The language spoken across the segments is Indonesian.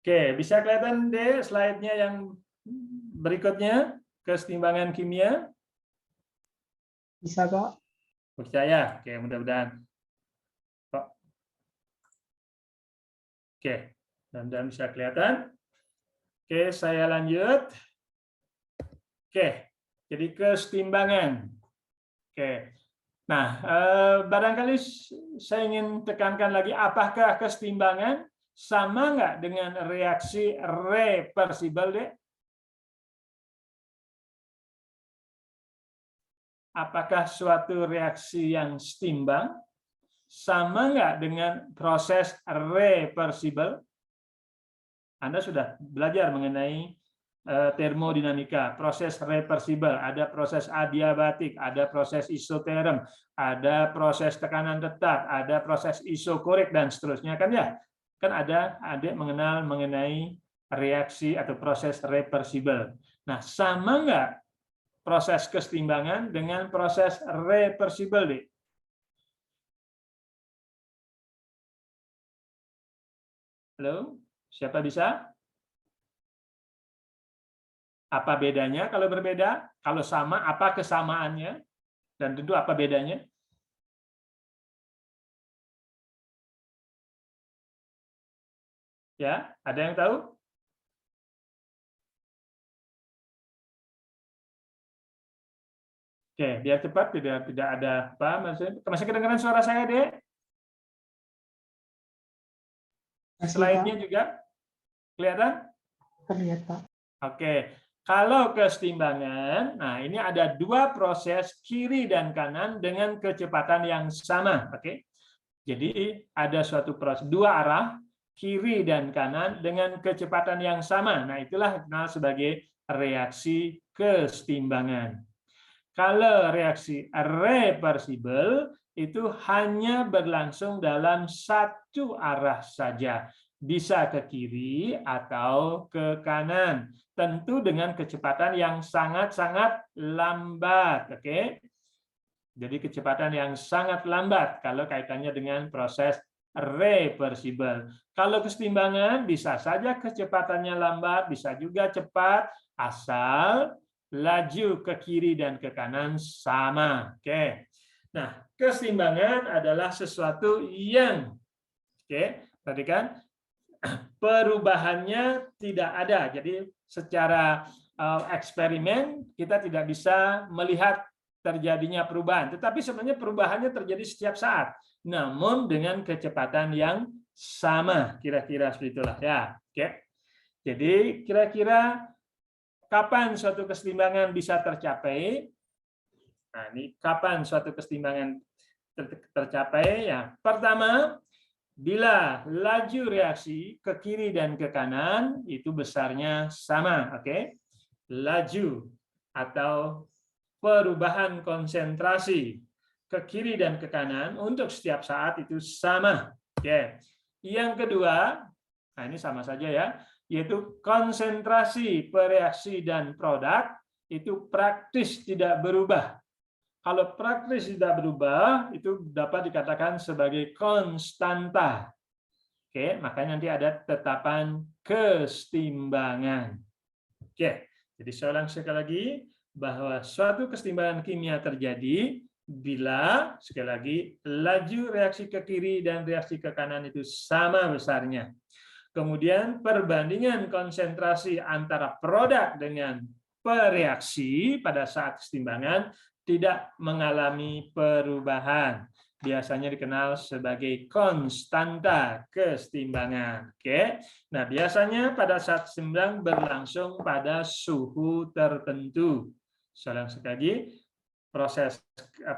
Oke, bisa kelihatan deh slide-nya yang berikutnya, kesetimbangan kimia? Bisa, Pak. Percaya? Oke, mudah-mudahan. Oke, mudah-mudahan bisa kelihatan. Oke, saya lanjut. Oke, jadi kesetimbangan. Oke, nah barangkali saya ingin tekankan lagi, apakah kesetimbangan sama nggak dengan reaksi reversibel, Dek? Apakah suatu reaksi yang setimbang sama nggak dengan proses reversibel? Anda sudah belajar mengenai termodinamika, proses reversibel, ada proses adiabatik, ada proses isoterm, ada proses tekanan tetap, ada proses isokorik, dan seterusnya, kan ya? Kan ada adik mengenal mengenai reaksi atau proses reversibel. Nah, sama nggak proses kesetimbangan dengan proses reversibel, Dik? Halo? Siapa bisa? Apa bedanya kalau berbeda? Kalau sama, apa kesamaannya? Dan tentu apa bedanya? Ya, ada yang tahu? Oke, biar cepat, tidak ada apa. Masih kedengaran suara saya, Dek? Masih, Pak. Slide-nya juga kelihatan? Terlihat, Pak. Oke, kalau kesetimbangan, nah ini ada dua proses kiri dan kanan dengan kecepatan yang sama. Oke, jadi ada suatu proses dua arah kiri dan kanan dengan kecepatan yang sama. Nah, itulah dikenal sebagai reaksi kesetimbangan. Kalau reaksi reversibel itu hanya berlangsung dalam satu arah saja, bisa ke kiri atau ke kanan, tentu dengan kecepatan yang sangat-sangat lambat. Oke, jadi kecepatan yang sangat lambat kalau kaitannya dengan proses reversibel. Kalau kesetimbangan bisa saja kecepatannya lambat, bisa juga cepat, asal laju ke kiri dan ke kanan sama. Oke. Nah, kesetimbangan adalah sesuatu yang, oke, tadi kan perubahannya tidak ada. Jadi secara eksperimen kita tidak bisa melihat terjadinya perubahan, tetapi sebenarnya perubahannya terjadi setiap saat, namun dengan kecepatan yang sama, kira-kira seperti itulah ya. Oke. Jadi kira-kira kapan suatu kesetimbangan bisa tercapai? Nah, ini kapan suatu kesetimbangan tercapai? Ya, pertama, bila laju reaksi ke kiri dan ke kanan itu besarnya sama, oke? Laju atau perubahan konsentrasi ke kiri dan ke kanan untuk setiap saat itu sama. Oke. Yang kedua, nah ini sama saja ya, yaitu konsentrasi pereaksi dan produk itu praktis tidak berubah. Kalau praktis tidak berubah, itu dapat dikatakan sebagai konstanta. Oke, makanya nanti ada tetapan kesetimbangan. Oke, jadi saya ulang sekali lagi bahwa suatu kesetimbangan kimia terjadi bila, sekali lagi, laju reaksi ke kiri dan reaksi ke kanan itu sama besarnya. Kemudian perbandingan konsentrasi antara produk dengan pereaksi pada saat kesetimbangan tidak mengalami perubahan. Biasanya dikenal sebagai konstanta kesetimbangan. Oke. Nah, biasanya pada saat setimbang berlangsung pada suhu tertentu. Saya ulang sekali lagi, proses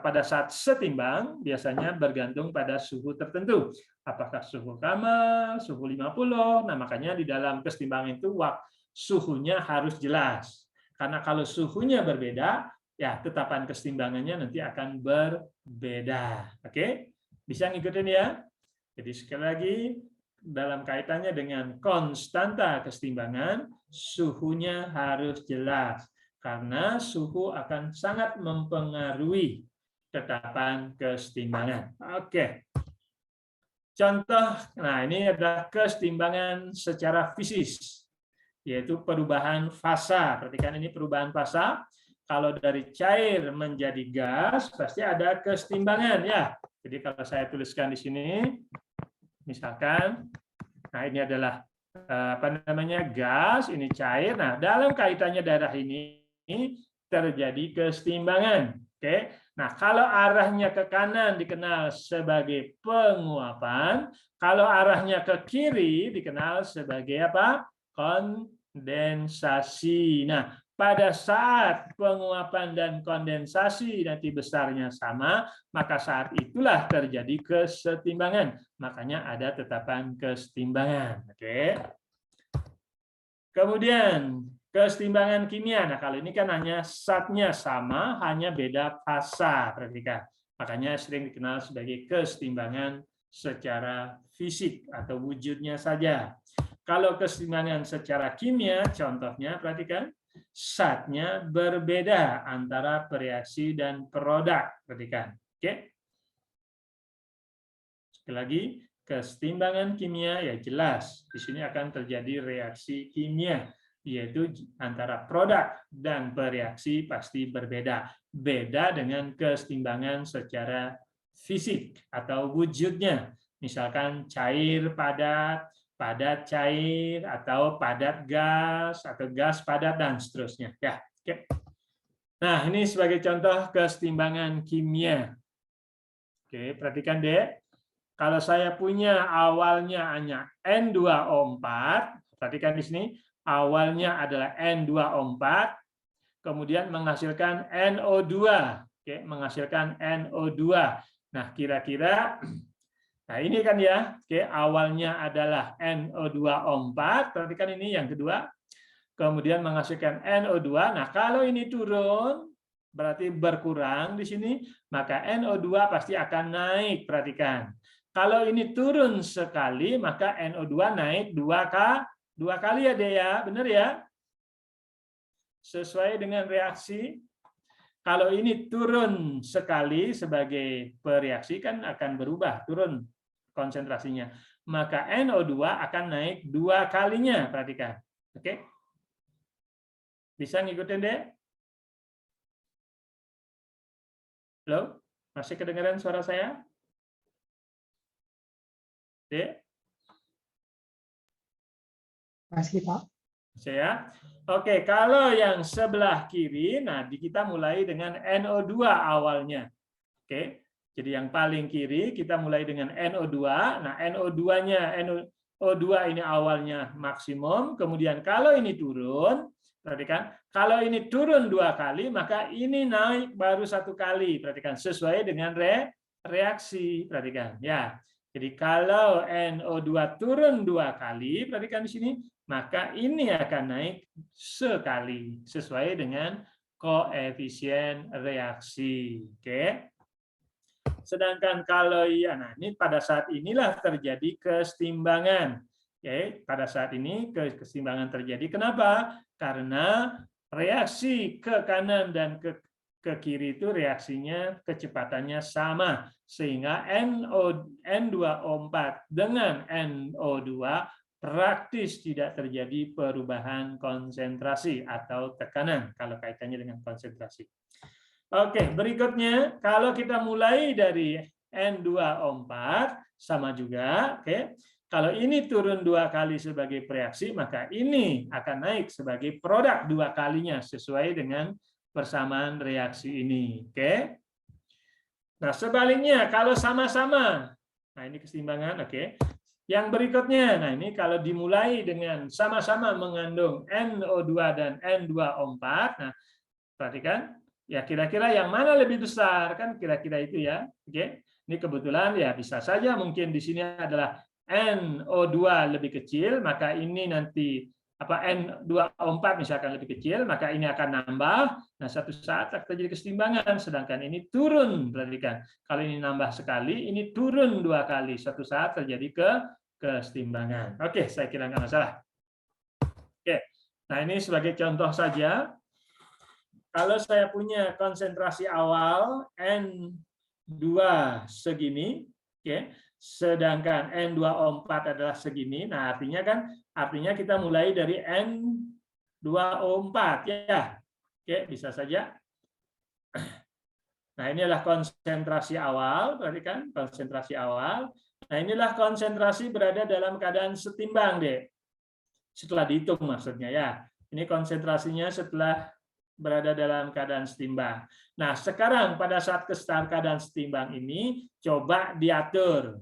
pada saat setimbang biasanya bergantung pada suhu tertentu. Apakah suhu kamar, suhu 50. Nah, makanya di dalam kesetimbangan itu suhunya harus jelas. Karena kalau suhunya berbeda, ya tetapan kesetimbangannya nanti akan berbeda. Oke? Bisa ngikutin ya? Jadi sekali lagi dalam kaitannya dengan konstanta kesetimbangan, suhunya harus jelas karena suhu akan sangat mempengaruhi tetapan kesetimbangan. Oke. Contoh, nah ini adalah kesetimbangan secara fisik, yaitu perubahan fasa. Perhatikan ini perubahan fasa. Kalau dari cair menjadi gas, pasti ada kesetimbangan ya. Jadi kalau saya tuliskan di sini, misalkan, nah ini adalah apa namanya gas, ini cair. Nah dalam kaitannya darah ini terjadi kesetimbangan. Oke. Nah kalau arahnya ke kanan dikenal sebagai penguapan, kalau arahnya ke kiri dikenal sebagai apa? Kondensasi. Nah, pada saat penguapan dan kondensasi nanti besarnya sama, maka saat itulah terjadi kesetimbangan. Makanya ada tetapan kesetimbangan. Oke. Kemudian kesetimbangan kimia. Nah, kalau ini kan hanya zatnya sama, hanya beda fasa. Perhatikan. Makanya sering dikenal sebagai kesetimbangan secara fisik atau wujudnya saja. Kalau kesetimbangan secara kimia, contohnya perhatikan, zatnya berbeda antara bereaksi dan produk. Perhatikan. Oke. Sekali lagi, kesetimbangan kimia ya jelas. Di sini akan terjadi reaksi kimia, yaitu antara produk dan bereaksi pasti berbeda. Beda dengan kesetimbangan secara fisik atau wujudnya. Misalkan cair padat, padat cair, atau padat gas, atau gas padat, dan seterusnya. Ya, oke. Nah, ini sebagai contoh kesetimbangan kimia. Oke, perhatikan deh. Kalau saya punya awalnya hanya N2O4, perhatikan di sini, awalnya adalah N2O4, kemudian menghasilkan NO2. Oke, menghasilkan NO2. Nah, kira-kira, nah ini kan ya, oke, awalnya adalah NO2O4, perhatikan ini yang kedua, kemudian menghasilkan NO2. Nah, kalau ini turun, berarti berkurang di sini, maka NO2 pasti akan naik, perhatikan. Kalau ini turun sekali, maka NO2 naik dua kali ya, Dea. Benar ya? Sesuai dengan reaksi. Kalau ini turun sekali sebagai bereaksi, kan akan berubah, turun konsentrasinya. Maka NO2 akan naik dua kalinya, perhatikan. Oke? Bisa ngikutin, Dea? Halo? Masih kedengaran suara saya? Dek? Masih, Pak. Ya. Oke, kalau yang sebelah kiri, nah kita mulai dengan NO2 awalnya. Oke. Jadi yang paling kiri kita mulai dengan NO2. Nah, NO2-nya NO2 ini awalnya maksimum, kemudian kalau ini turun, perhatikan, kalau ini turun dua kali, maka ini naik baru satu kali. Perhatikan, sesuai dengan reaksi. Perhatikan, ya. Jadi kalau NO2 turun dua kali, perhatikan di sini, maka ini akan naik sekali sesuai dengan koefisien reaksi. Oke. Sedangkan kalau ya, nah ini pada saat inilah terjadi kesetimbangan. Oke, pada saat ini kesetimbangan terjadi. Kenapa? Karena reaksi ke kanan dan ke kiri itu reaksinya kecepatannya sama, sehingga N2O4 dengan NO2 praktis tidak terjadi perubahan konsentrasi atau tekanan kalau kaitannya dengan konsentrasi. Oke, berikutnya kalau kita mulai dari N2O4 sama juga, oke. Kalau ini turun dua kali sebagai reaksi, maka ini akan naik sebagai produk dua kalinya sesuai dengan persamaan reaksi ini, oke. Nah, sebaliknya kalau sama-sama, nah ini keseimbangan, oke. Yang berikutnya, nah ini kalau dimulai dengan sama-sama mengandung NO2 dan N2O4, nah perhatikan, ya kira-kira yang mana lebih besar, kan kira-kira itu ya, oke. Ini kebetulan ya bisa saja mungkin di sini adalah NO2 lebih kecil, maka ini nanti apa N2O4 misalkan lebih kecil, maka ini akan nambah. Nah, satu saat akan terjadi kesetimbangan, sedangkan ini turun. Perhatikan, kalau ini nambah sekali, ini turun dua kali. Satu saat terjadi kesetimbangan. Oke, saya kira nggak masalah. Oke, nah ini sebagai contoh saja. Kalau saya punya konsentrasi awal N2 segini, oke. sedangkan N2O4 adalah segini. Nah, artinya kita mulai dari N2O4 ya. Oke, bisa saja. Nah, ini adalah konsentrasi awal, berarti kan konsentrasi awal. Nah, inilah konsentrasi berada dalam keadaan setimbang, Dek. Setelah dihitung maksudnya ya. Ini konsentrasinya setelah berada dalam keadaan setimbang. Nah, sekarang pada saat keadaan setimbang ini coba diatur.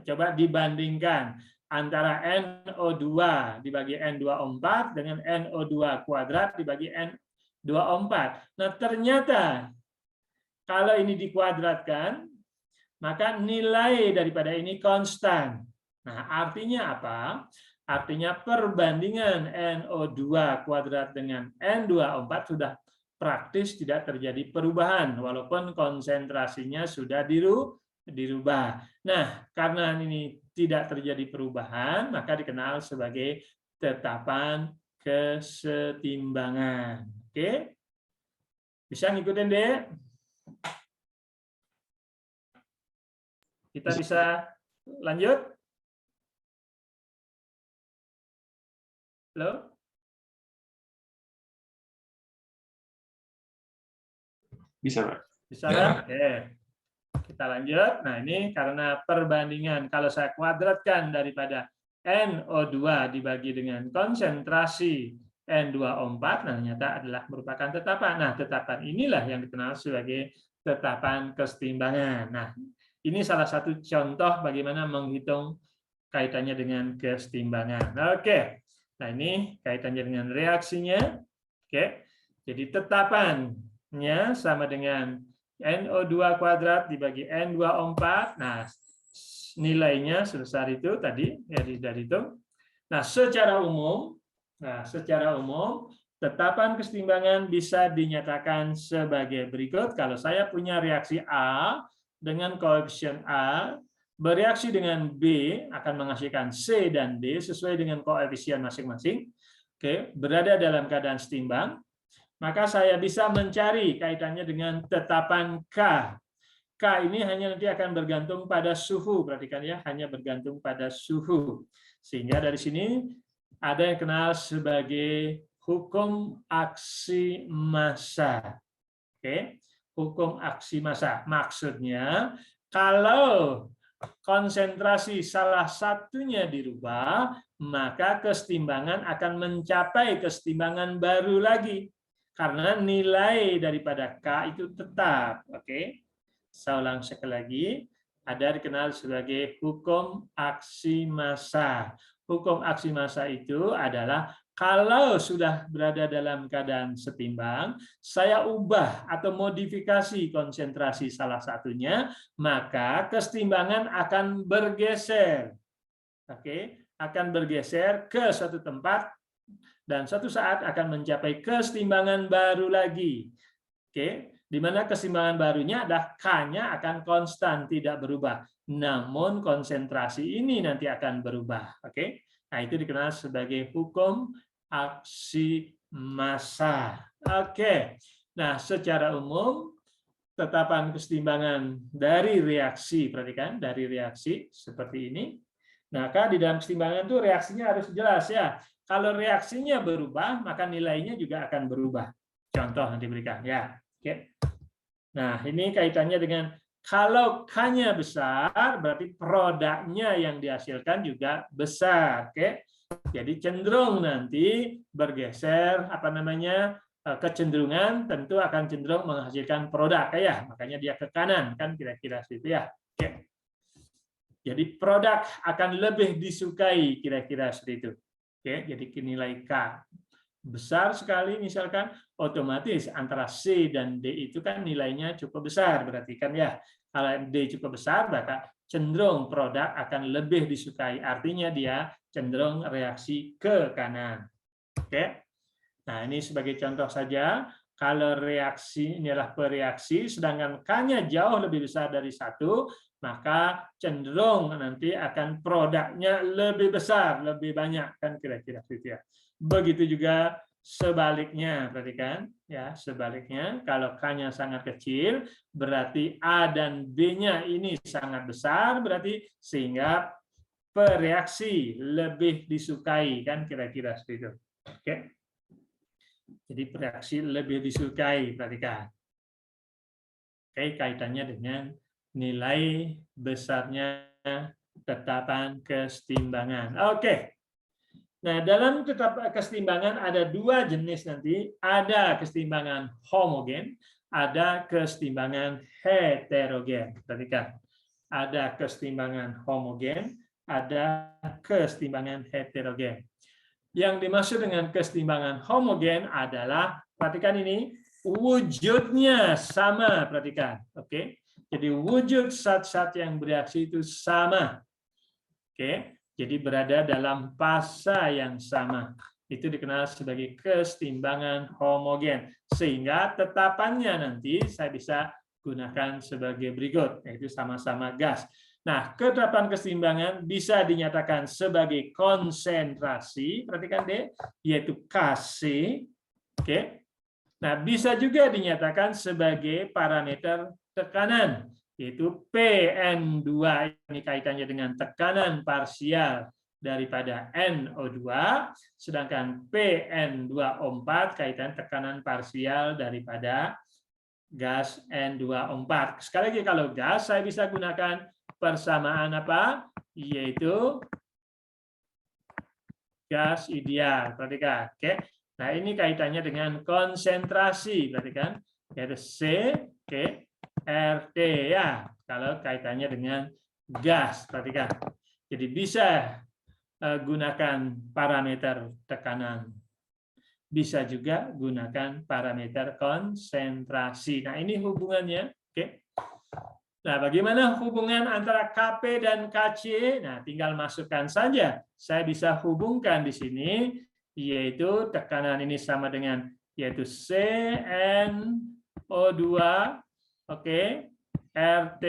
Coba dibandingkan antara NO2 dibagi N2O4 dengan NO2 kuadrat dibagi N2O4. Nah, ternyata kalau ini dikuadratkan, maka nilai daripada ini konstan. Nah, artinya apa? Artinya perbandingan NO2 kuadrat dengan N2O4 sudah praktis tidak terjadi perubahan, walaupun konsentrasinya sudah dirubah. Nah, karena ini tidak terjadi perubahan, maka dikenal sebagai tetapan kesetimbangan. Oke? Bisa ngikutin, Dek? Kita bisa lanjut? Halo? Bisa, Pak. Bisa, Pak? Oke. Kita lanjut. Nah, ini karena perbandingan. Kalau saya kuadratkan daripada NO2 dibagi dengan konsentrasi N2O4, nah, ternyata adalah merupakan tetapan. Nah, tetapan inilah yang dikenal sebagai tetapan kesetimbangan. Nah, ini salah satu contoh bagaimana menghitung kaitannya dengan kesetimbangan. Oke. Nah, ini kaitannya dengan reaksinya. Oke. Jadi tetapannya sama dengan NO2 kuadrat dibagi N2O4. Nah, nilainya sebesar itu tadi ya dari itu. Nah, secara umum tetapan kesetimbangan bisa dinyatakan sebagai berikut. Kalau saya punya reaksi A dengan koefisien A bereaksi dengan B akan menghasilkan C dan D sesuai dengan koefisien masing-masing. Oke, berada dalam keadaan setimbang. Maka saya bisa mencari kaitannya dengan tetapan K. K ini hanya nanti akan bergantung pada suhu, perhatikan ya, hanya bergantung pada suhu. Sehingga dari sini ada yang kenal sebagai hukum aksi massa. Oke, hukum aksi massa. Maksudnya kalau konsentrasi salah satunya dirubah, maka kesetimbangan akan mencapai kesetimbangan baru lagi. Karena nilai daripada K itu tetap. Oke, saya ulang sekali lagi. Ada dikenal sebagai hukum aksi massa. Hukum aksi massa itu adalah kalau sudah berada dalam keadaan setimbang, saya ubah atau modifikasi konsentrasi salah satunya, maka kesetimbangan akan bergeser. Oke, akan bergeser ke suatu tempat dan suatu saat akan mencapai kesetimbangan baru lagi. Oke, di mana kesetimbangan barunya adalah K-nya akan konstan, tidak berubah. Namun konsentrasi ini nanti akan berubah. Oke, nah itu dikenal sebagai hukum aksi massa. Oke, nah secara umum tetapan kesetimbangan dari reaksi, perhatikan dari reaksi seperti ini. Nah, di dalam kesetimbangan itu reaksinya harus jelas ya. Kalau reaksinya berubah, maka nilainya juga akan berubah. Contoh yang diberikan ya. Oke. Nah, ini kaitannya dengan kalau K-nya besar, berarti produknya yang dihasilkan juga besar. Oke. Jadi cenderung nanti bergeser kecenderungan tentu akan cenderung menghasilkan produk ya. Makanya dia ke kanan kan kira-kira seperti itu ya. Oke. Jadi produk akan lebih disukai kira-kira seperti itu. Oke, jadi nilai K besar sekali misalkan, otomatis antara C dan D itu kan nilainya cukup besar, berarti kan ya. Kalau D cukup besar, maka cenderung produk akan lebih disukai. Artinya dia cenderung reaksi ke kanan. Oke. Nah, ini sebagai contoh saja. Kalau reaksi ini adalah bereaksi, sedangkan K-nya jauh lebih besar dari 1, maka cenderung nanti akan produknya lebih besar, lebih banyak kan kira-kira gitu ya. Begitu juga sebaliknya, perhatikan ya, sebaliknya kalau K-nya sangat kecil berarti A dan B-nya ini sangat besar, berarti sehingga bereaksi lebih disukai, kan kira-kira seperti itu. Oke. Jadi bereaksi lebih disukai, perhatikan. Oke, kaitannya dengan nilai besarnya tetapan kesetimbangan. Oke. Nah, dalam kesetimbangan ada dua jenis nanti. Ada kesetimbangan homogen, ada kesetimbangan heterogen. Perhatikan. Ada kesetimbangan homogen, ada kesetimbangan heterogen. Yang dimaksud dengan kesetimbangan homogen adalah, perhatikan ini, wujudnya sama. Perhatikan. Oke. Jadi wujud zat-zat yang bereaksi itu sama. Oke. Jadi berada dalam fasa yang sama. Itu dikenal sebagai kesetimbangan homogen. Sehingga tetapannya nanti saya bisa gunakan sebagai berikut, yaitu sama-sama gas. Nah, ketetapan kesetimbangan bisa dinyatakan sebagai konsentrasi, perhatikan deh, yaitu Kc. Oke. Nah, bisa juga dinyatakan sebagai parameter tekanan, yaitu PN2, ini kaitannya dengan tekanan parsial daripada NO2, sedangkan PN2O4 kaitan tekanan parsial daripada gas N2O4. Sekali lagi, kalau gas saya bisa gunakan persamaan apa? Yaitu gas ideal. Perhatikan, oke. Nah, ini kaitannya dengan konsentrasi, perhatikan, yaitu C, oke. RT ya, kalau kaitannya dengan gas, perhatikan. Jadi bisa gunakan parameter tekanan, bisa juga gunakan parameter konsentrasi. Nah, ini hubungannya, oke. Nah, bagaimana hubungan antara Kp dan Kc? Nah, tinggal masukkan saja. Saya bisa hubungkan di sini, yaitu tekanan ini sama dengan yaitu CnO2. Oke, RT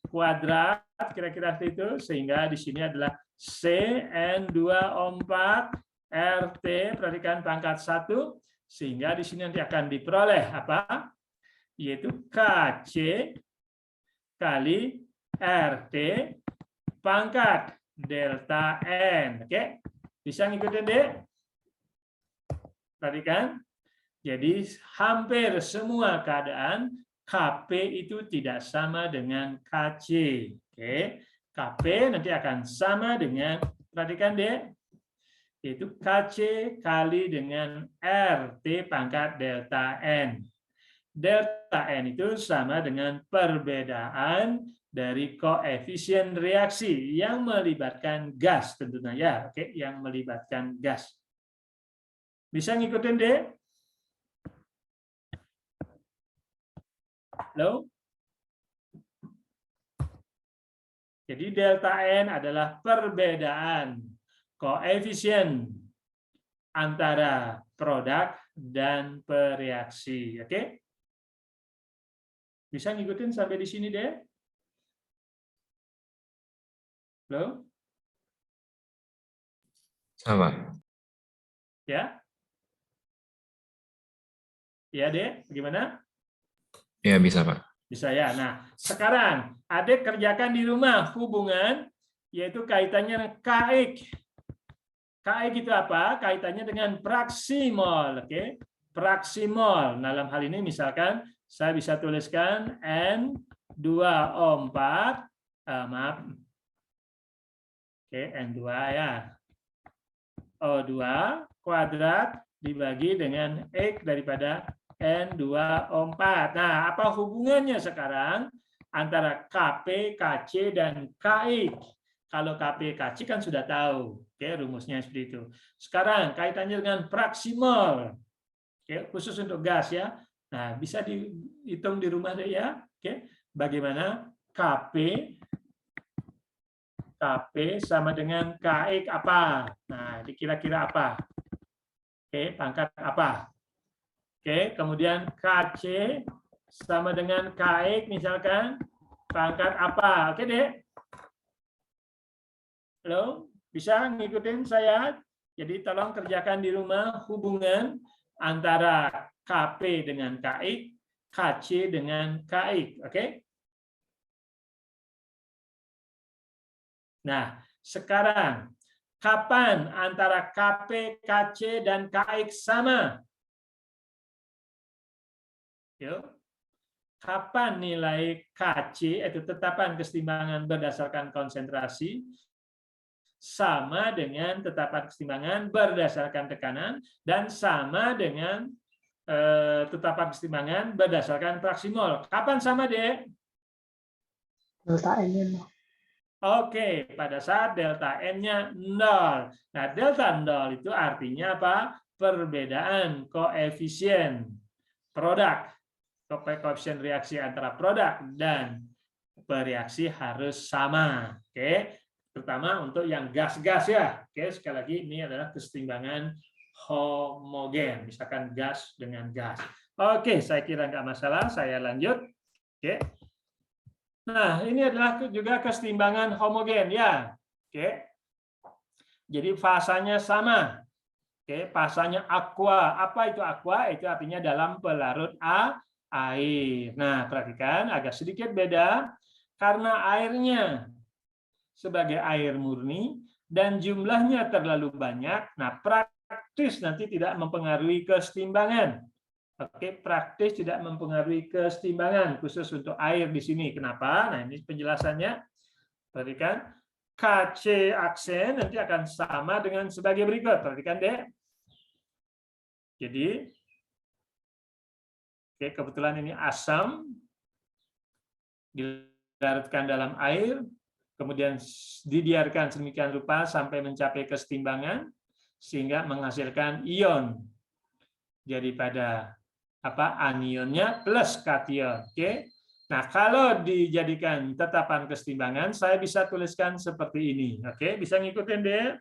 kuadrat, kira-kira seperti itu, sehingga di sini adalah CN2O4 RT, perhatikan pangkat 1, sehingga di sini nanti akan diperoleh apa? Yaitu Kc kali RT pangkat delta N. Oke, bisa ngikutin deh? Perhatikan, jadi hampir semua keadaan Kp itu tidak sama dengan Kc. Oke, Kp nanti akan sama dengan, perhatikan deh, yaitu Kc kali dengan RT pangkat delta N. Delta N itu sama dengan perbedaan dari koefisien reaksi yang melibatkan gas tentunya ya, oke, yang melibatkan gas. Bisa ngikutin deh? Halo? Jadi delta N adalah perbedaan koefisien antara produk dan bereaksi. Oke? Bisa ngikutin sampai di sini deh? Halo? Sama. Ya? Ya deh, bagaimana? Ya, bisa, Pak. Bisa ya. Nah, sekarang adik kerjakan di rumah hubungan, yaitu kaitannya dengan KX. KX itu apa? Kaitannya dengan fraksi mol. Oke? Fraksi mol. Dalam hal ini misalkan saya bisa tuliskan N2O4, maaf. Oke, N2 ya. O2 kuadrat dibagi dengan X daripada N2O4. Nah, apa hubungannya sekarang antara Kp, Kc, dan KX? Kalau Kp, Kc kan sudah tahu. Oke, rumusnya seperti itu. Sekarang kaitannya dengan fraksi mol. Oke, khusus untuk gas ya. Nah, bisa dihitung di rumah deh ya. Oke, bagaimana Kp sama dengan KX apa? Nah, kira-kira apa? Oke, pangkat apa? Oke, kemudian Kc sama dengan KX misalkan pangkat apa? Oke deh. Halo, bisa ngikutin saya? Jadi tolong kerjakan di rumah hubungan antara KP dengan KX, KC dengan KX, oke? Nah, sekarang kapan antara KP, KC, dan KX sama? Yuk. Kapan nilai KC, itu tetapan kesetimbangan berdasarkan konsentrasi, sama dengan tetapan kesetimbangan berdasarkan tekanan, dan sama dengan tetapan kesetimbangan berdasarkan fraksi mol. Kapan sama, Dek? Delta N-nya. Oke, pada saat delta N-nya 0. Nah, delta 0 itu artinya apa? Perbedaan koefisien produk. Koefisien reaksi antara produk dan bereaksi harus sama. Oke, terutama untuk yang gas-gas ya. Oke, sekali lagi ini adalah kesetimbangan homogen. Misalkan gas dengan gas. Oke, saya kira nggak masalah. Saya lanjut. Oke. Nah, ini adalah juga kesetimbangan homogen ya. Oke. Jadi fasanya sama. Oke, fasanya aqua. Apa itu aqua? Itu artinya dalam pelarut air. Nah, perhatikan agak sedikit beda karena airnya sebagai air murni dan jumlahnya terlalu banyak. Nah, praktis nanti tidak mempengaruhi kesetimbangan. Oke, praktis tidak mempengaruhi kesetimbangan khusus untuk air di sini. Kenapa? Nah, ini penjelasannya. Perhatikan, KC aksen nanti akan sama dengan sebagai berikut. Perhatikan, Dek. Jadi, oke, kebetulan ini asam dilarutkan dalam air, kemudian dibiarkan sedemikian rupa sampai mencapai kesetimbangan sehingga menghasilkan ion. Jadi pada anionnya plus kation. Oke. Nah, kalau dijadikan tetapan kesetimbangan, saya bisa tuliskan seperti ini. Oke, bisa ngikutin deh.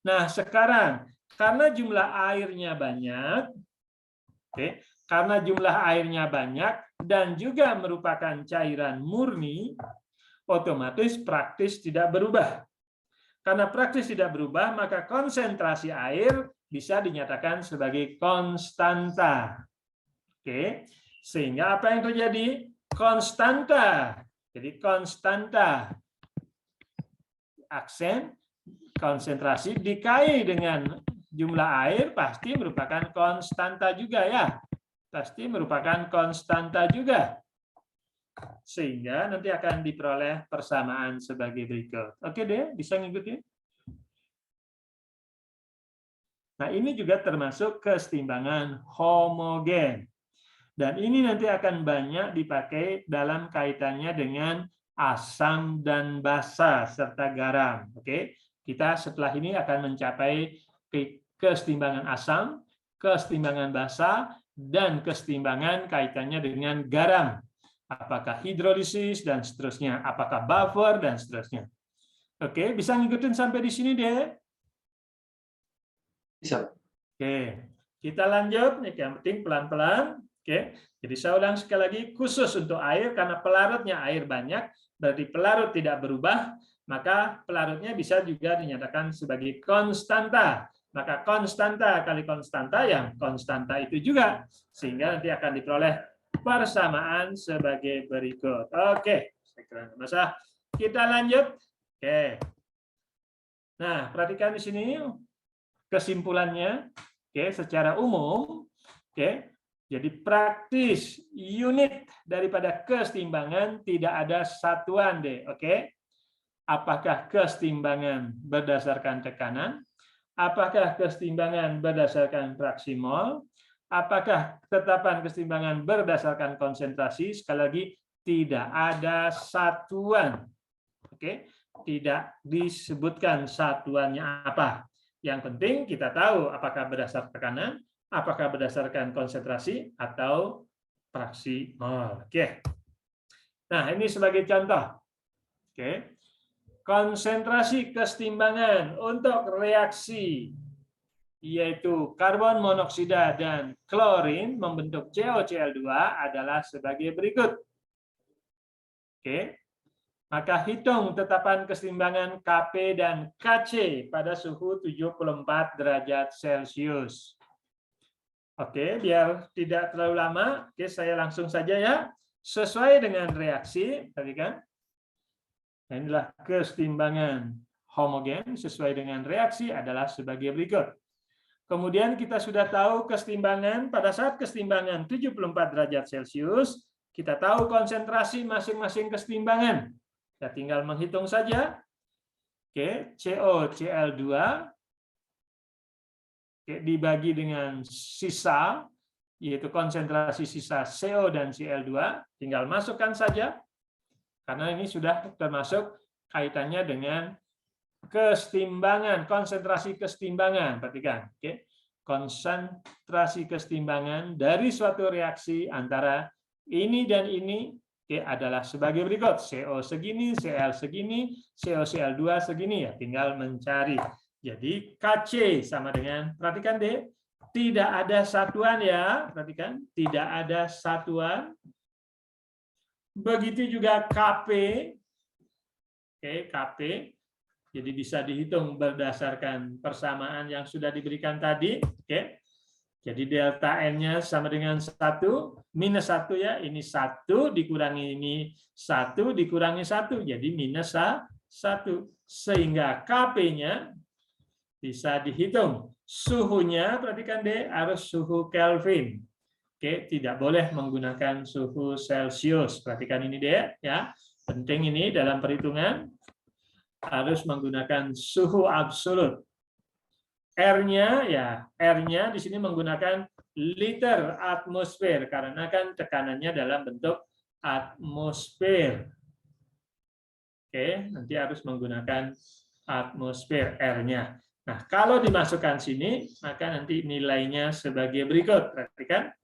Nah, sekarang karena jumlah airnya banyak, oke, karena jumlah airnya banyak dan juga merupakan cairan murni, otomatis praktis tidak berubah. Karena praktis tidak berubah, maka konsentrasi air bisa dinyatakan sebagai konstanta. Oke, sehingga apa yang terjadi? Konstanta. Jadi konstanta aksen konsentrasi dikali dengan jumlah air pasti merupakan konstanta juga ya. Pasti merupakan konstanta juga. Sehingga nanti akan diperoleh persamaan sebagai berikut. Oke deh, bisa ngikutin? Nah, ini juga termasuk kesetimbangan homogen. Dan ini nanti akan banyak dipakai dalam kaitannya dengan asam dan basa serta garam. Oke, kita setelah ini akan mencapai kesetimbangan asam, kesetimbangan basa, dan kesetimbangan kaitannya dengan garam. Apakah hidrolisis dan seterusnya, apakah buffer dan seterusnya. Oke, bisa ngikutin sampai di sini deh. Bisa. Oke, kita lanjut. Yang penting pelan-pelan. Oke, jadi saya ulang sekali lagi, khusus untuk air, karena pelarutnya air banyak, berarti pelarut tidak berubah, maka pelarutnya bisa juga dinyatakan sebagai konstanta. Maka konstanta kali konstanta, yang konstanta itu juga, sehingga nanti akan diperoleh persamaan sebagai berikut. Oke, saya kira nggak masalah. Kita lanjut. Oke. Nah, perhatikan di sini kesimpulannya. Oke, secara umum, oke. Jadi praktis unit daripada kesetimbangan tidak ada satuan deh, oke? Apakah kesetimbangan berdasarkan tekanan? Apakah kesetimbangan berdasarkan fraksi mol? Apakah tetapan kesetimbangan berdasarkan konsentrasi? Sekali lagi tidak ada satuan, oke? Tidak disebutkan satuannya apa. Yang penting kita tahu apakah berdasarkan tekanan, apakah berdasarkan konsentrasi atau fraksi mol. Oke. Nah, ini sebagai contoh. Oke. Konsentrasi kesetimbangan untuk reaksi yaitu karbon monoksida dan klorin membentuk COCl2 adalah sebagai berikut. Oke. Maka hitung tetapan keseimbangan Kp dan Kc pada suhu 74 derajat Celcius. Oke, biar tidak terlalu lama, oke, saya langsung saja ya. Sesuai dengan reaksi, tadi kan, inilah keseimbangan homogen sesuai dengan reaksi adalah sebagai berikut. Kemudian kita sudah tahu keseimbangan, pada saat keseimbangan 74 derajat Celcius, kita tahu konsentrasi masing-masing keseimbangan. Kita tinggal menghitung saja. Oke, COCl2 dibagi dengan sisa, yaitu konsentrasi sisa CO dan Cl2, tinggal masukkan saja, karena ini sudah termasuk kaitannya dengan kesetimbangan, konsentrasi kesetimbangan. Perhatikan, oke. Konsentrasi kesetimbangan dari suatu reaksi antara ini dan ini adalah sebagai berikut. CO segini, Cl segini, COCl2 segini, ya tinggal mencari. Jadi Kc sama dengan, perhatikan deh, tidak ada satuan ya, perhatikan, tidak ada satuan. Begitu juga Kp, oke, Kp, jadi bisa dihitung berdasarkan persamaan yang sudah diberikan tadi, oke. Jadi delta N-nya sama dengan 1, minus 1 ya, ini 1 dikurangi ini 1 dikurangi 1, jadi minus 1. Sehingga Kp-nya bisa dihitung. Suhunya, perhatikan deh, harus suhu Kelvin. Oke, tidak boleh menggunakan suhu Celcius. Perhatikan ini deh, ya. Penting ini dalam perhitungan, harus menggunakan suhu absolut. R-nya ya, R-nya di sini menggunakan liter atmosfer karena kan tekanannya dalam bentuk atmosfer. Oke, nanti harus menggunakan atmosfer R-nya. Nah, kalau dimasukkan sini, maka nanti nilainya sebagai berikut. Perhatikan,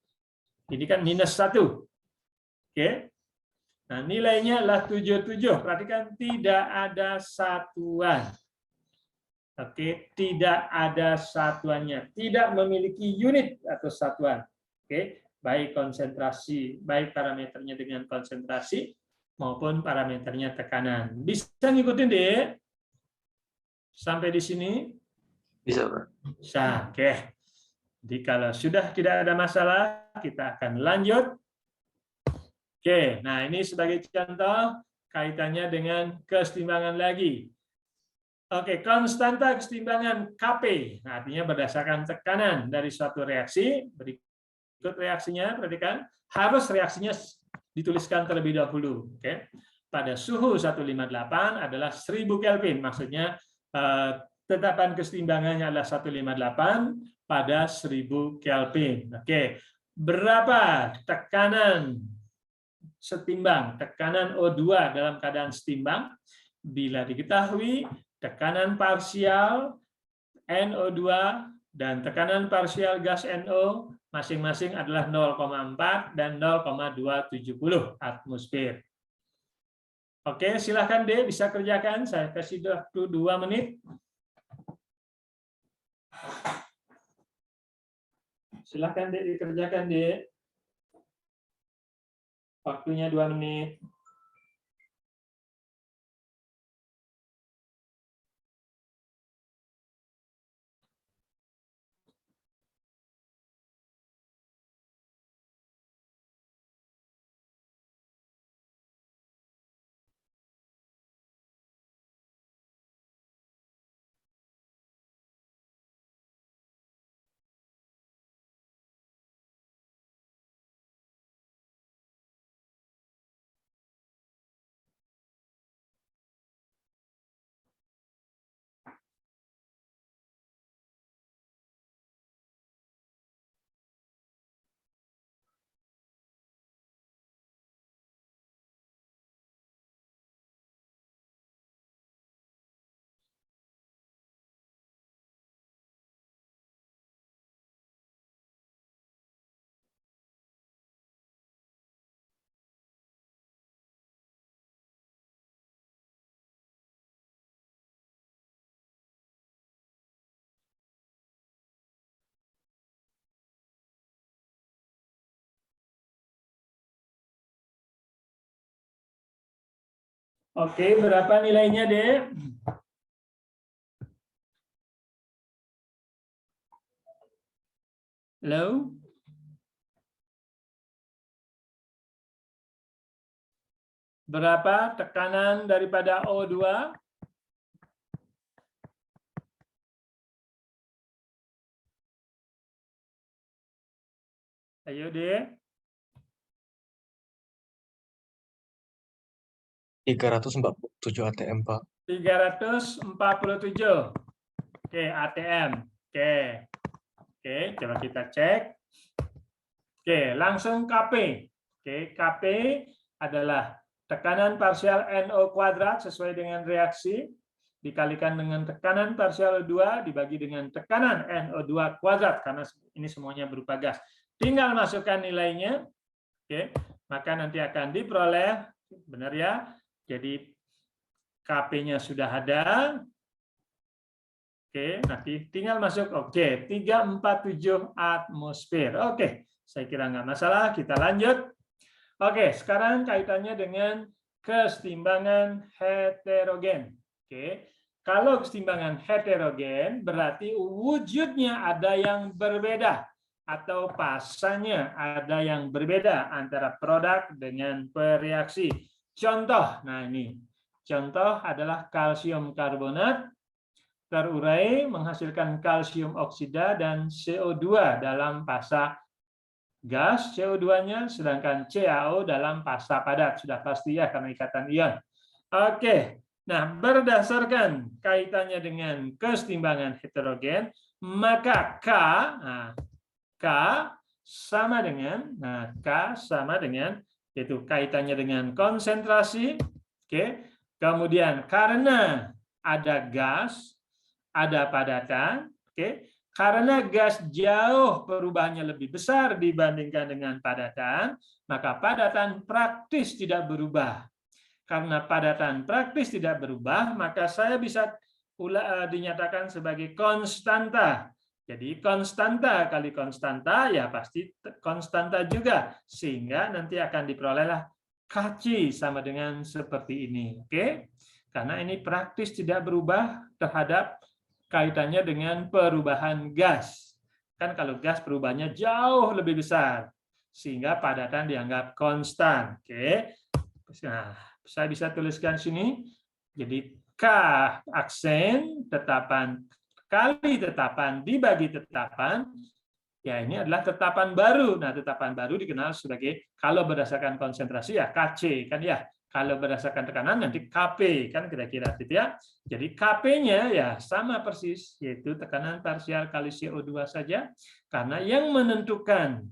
ini kan minus 1. Oke. Nah, nilainya adalah 77. Perhatikan, tidak ada satuan. Oke, tidak ada satuannya, tidak memiliki unit atau satuan. Oke, baik konsentrasi, baik parameternya dengan konsentrasi maupun parameternya tekanan. Bisa ngikutin deh sampai di sini? Bisa, Pak. Bisa, oke. Jadi kalau sudah tidak ada masalah, kita akan lanjut. Oke, nah ini sebagai contoh kaitannya dengan kesetimbangan lagi. Oke, konstanta kesetimbangan Kp, nah, artinya berdasarkan tekanan dari suatu reaksi. Berikut reaksinya, perhatikan, harus reaksinya dituliskan terlebih dahulu. Oke, pada suhu 158 adalah 1000 Kelvin, maksudnya tetapan kesetimbangannya adalah 158 pada 1000 Kelvin. Oke, berapa tekanan setimbang, tekanan O2 dalam keadaan setimbang? Bila diketahui tekanan parsial NO2 dan tekanan parsial gas NO masing-masing adalah 0,4 dan 0,270 atmosfer. Oke, silahkan D, bisa kerjakan. Saya kasih waktu 2 menit. Silahkan D, dikerjakan D. Waktunya 2 menit. Oke, berapa nilainya, Dek? Halo? Berapa tekanan daripada O2? Ayo, Dek. 347 ATM, Pak. 347. Oke, ATM. Oke. Oke, coba kita cek. Oke, langsung KP. Oke, KP adalah tekanan parsial NO kuadrat sesuai dengan reaksi dikalikan dengan tekanan parsial O2 dibagi dengan tekanan NO2 kuadrat karena ini semuanya berupa gas. Tinggal masukkan nilainya. Oke, maka nanti akan diperoleh, benar ya. Jadi KP-nya sudah ada. Oke, nanti tinggal masuk. Oke, 347 atmosfer. Oke, saya kira nggak masalah. Kita lanjut. Oke, sekarang kaitannya dengan kesetimbangan heterogen. Oke, kalau kesetimbangan heterogen berarti wujudnya ada yang berbeda atau pasanya ada yang berbeda antara produk dengan bereaksi. Contoh, nah ini contoh adalah kalsium karbonat terurai menghasilkan kalsium oksida dan CO2 dalam fasa gas CO2-nya, sedangkan CaO dalam fasa padat. Sudah pasti ya karena ikatan ion. Oke, nah berdasarkan kaitannya dengan kesetimbangan heterogen, maka K sama dengan, K sama dengan, yaitu kaitannya dengan konsentrasi. Oke, kemudian karena ada gas, ada padatan. Oke, karena gas jauh perubahannya lebih besar dibandingkan dengan padatan, maka padatan praktis tidak berubah. Karena padatan praktis tidak berubah, maka saya bisa dinyatakan sebagai konstanta. Jadi konstanta kali konstanta ya pasti konstanta juga, sehingga nanti akan diperolehlah Kc sama dengan seperti ini. Oke? Karena ini praktis tidak berubah terhadap kaitannya dengan perubahan gas. Kan kalau gas perubahannya jauh lebih besar, sehingga padatan dianggap konstan. Oke. Nah, saya bisa tuliskan sini. Jadi K aksen tetapan kali tetapan dibagi tetapan, ya ini adalah tetapan baru. Nah, tetapan baru dikenal sebagai kalau berdasarkan konsentrasi ya Kc kan ya. Kalau berdasarkan tekanan nanti Kp kan kira-kira gitu ya. Jadi Kp-nya ya sama persis, yaitu tekanan parsial kali CO2 saja, karena yang menentukan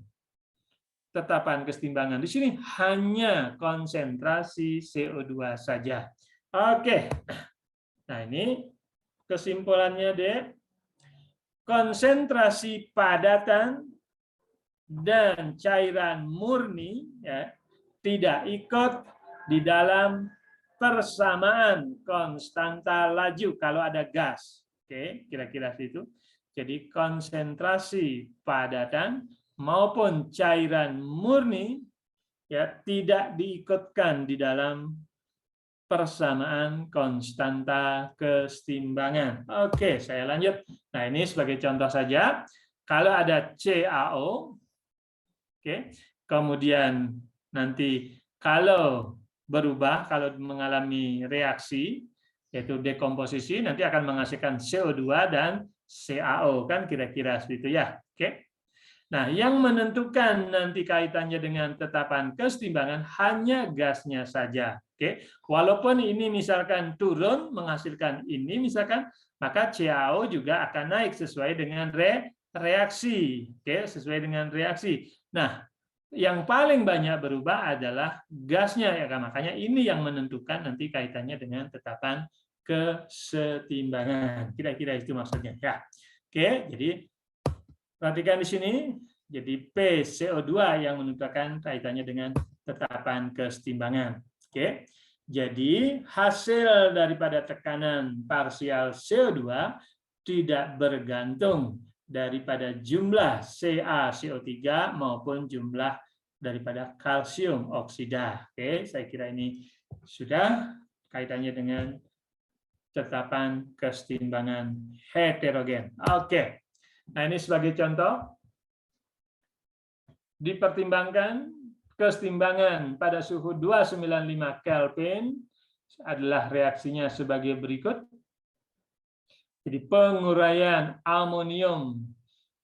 tetapan kesetimbangan di sini hanya konsentrasi CO2 saja. Oke. Nah, ini kesimpulannya, Dek. Konsentrasi padatan dan cairan murni ya, tidak ikut di dalam persamaan konstanta laju kalau ada gas. Oke, kira-kira situ. Jadi konsentrasi padatan maupun cairan murni ya tidak diikutkan di dalam persamaan konstanta kesetimbangan. Oke, saya lanjut. Nah, ini sebagai contoh saja. Kalau ada CaO, oke, kemudian nanti kalau berubah, kalau mengalami reaksi, yaitu dekomposisi, nanti akan menghasilkan CO2 dan CaO, kan kira-kira seperti itu ya. Oke. Nah, yang menentukan nanti kaitannya dengan tetapan kesetimbangan hanya gasnya saja. Oke. Walaupun ini misalkan turun menghasilkan ini misalkan, maka CaO juga akan naik sesuai dengan reaksi. Oke, sesuai dengan reaksi. Nah, yang paling banyak berubah adalah gasnya ya, makanya ini yang menentukan nanti kaitannya dengan tetapan kesetimbangan. Kira-kira itu maksudnya ya. Oke, jadi perhatikan di sini. Jadi P CO2 yang menentukan kaitannya dengan tetapan kesetimbangan. Oke. Jadi hasil daripada tekanan parsial CO2 tidak bergantung daripada jumlah CaCO3 maupun jumlah daripada kalsium oksida. Oke, saya kira ini sudah. kaitannya dengan tetapan kesetimbangan heterogen. Oke. Nah, ini sebagai contoh. Dipertimbangkan kesetimbangan pada suhu 295 Kelvin adalah reaksinya sebagai berikut. Jadi penguraian amonium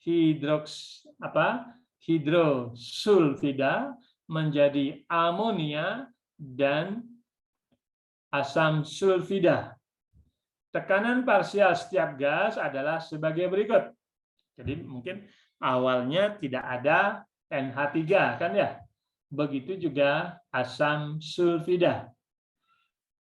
hidrosulfida menjadi amonia dan asam sulfida. Tekanan parsial setiap gas adalah sebagai berikut. Jadi mungkin awalnya tidak ada NH3 kan ya. Begitu juga asam sulfida.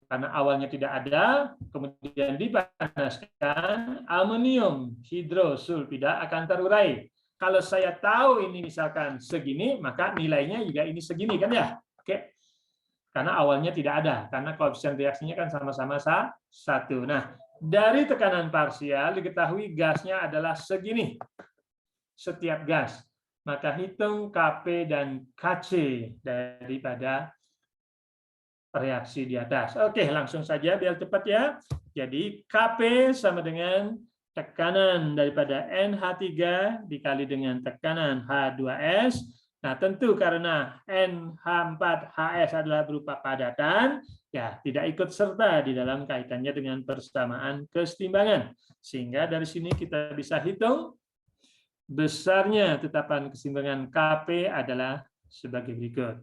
Karena awalnya tidak ada, kemudian dipanaskan, amonium hidrosulfida akan terurai. Kalau saya tahu ini misalkan segini, maka nilainya juga ini segini kan ya. Oke. Karena awalnya tidak ada, karena koefisien reaksinya kan sama-sama 1. Nah, dari tekanan parsial diketahui gasnya adalah segini. Setiap gas. Maka hitung Kp dan Kc daripada reaksi di atas. Oke, langsung saja biar cepat ya. Jadi Kp sama dengan tekanan daripada NH3 dikali dengan tekanan H2S. Nah, tentu karena NH4HS adalah berupa padatan, ya tidak ikut serta di dalam kaitannya dengan persamaan kesetimbangan. Sehingga dari sini kita bisa hitung besarnya tetapan kesetimbangan Kp adalah sebagai berikut.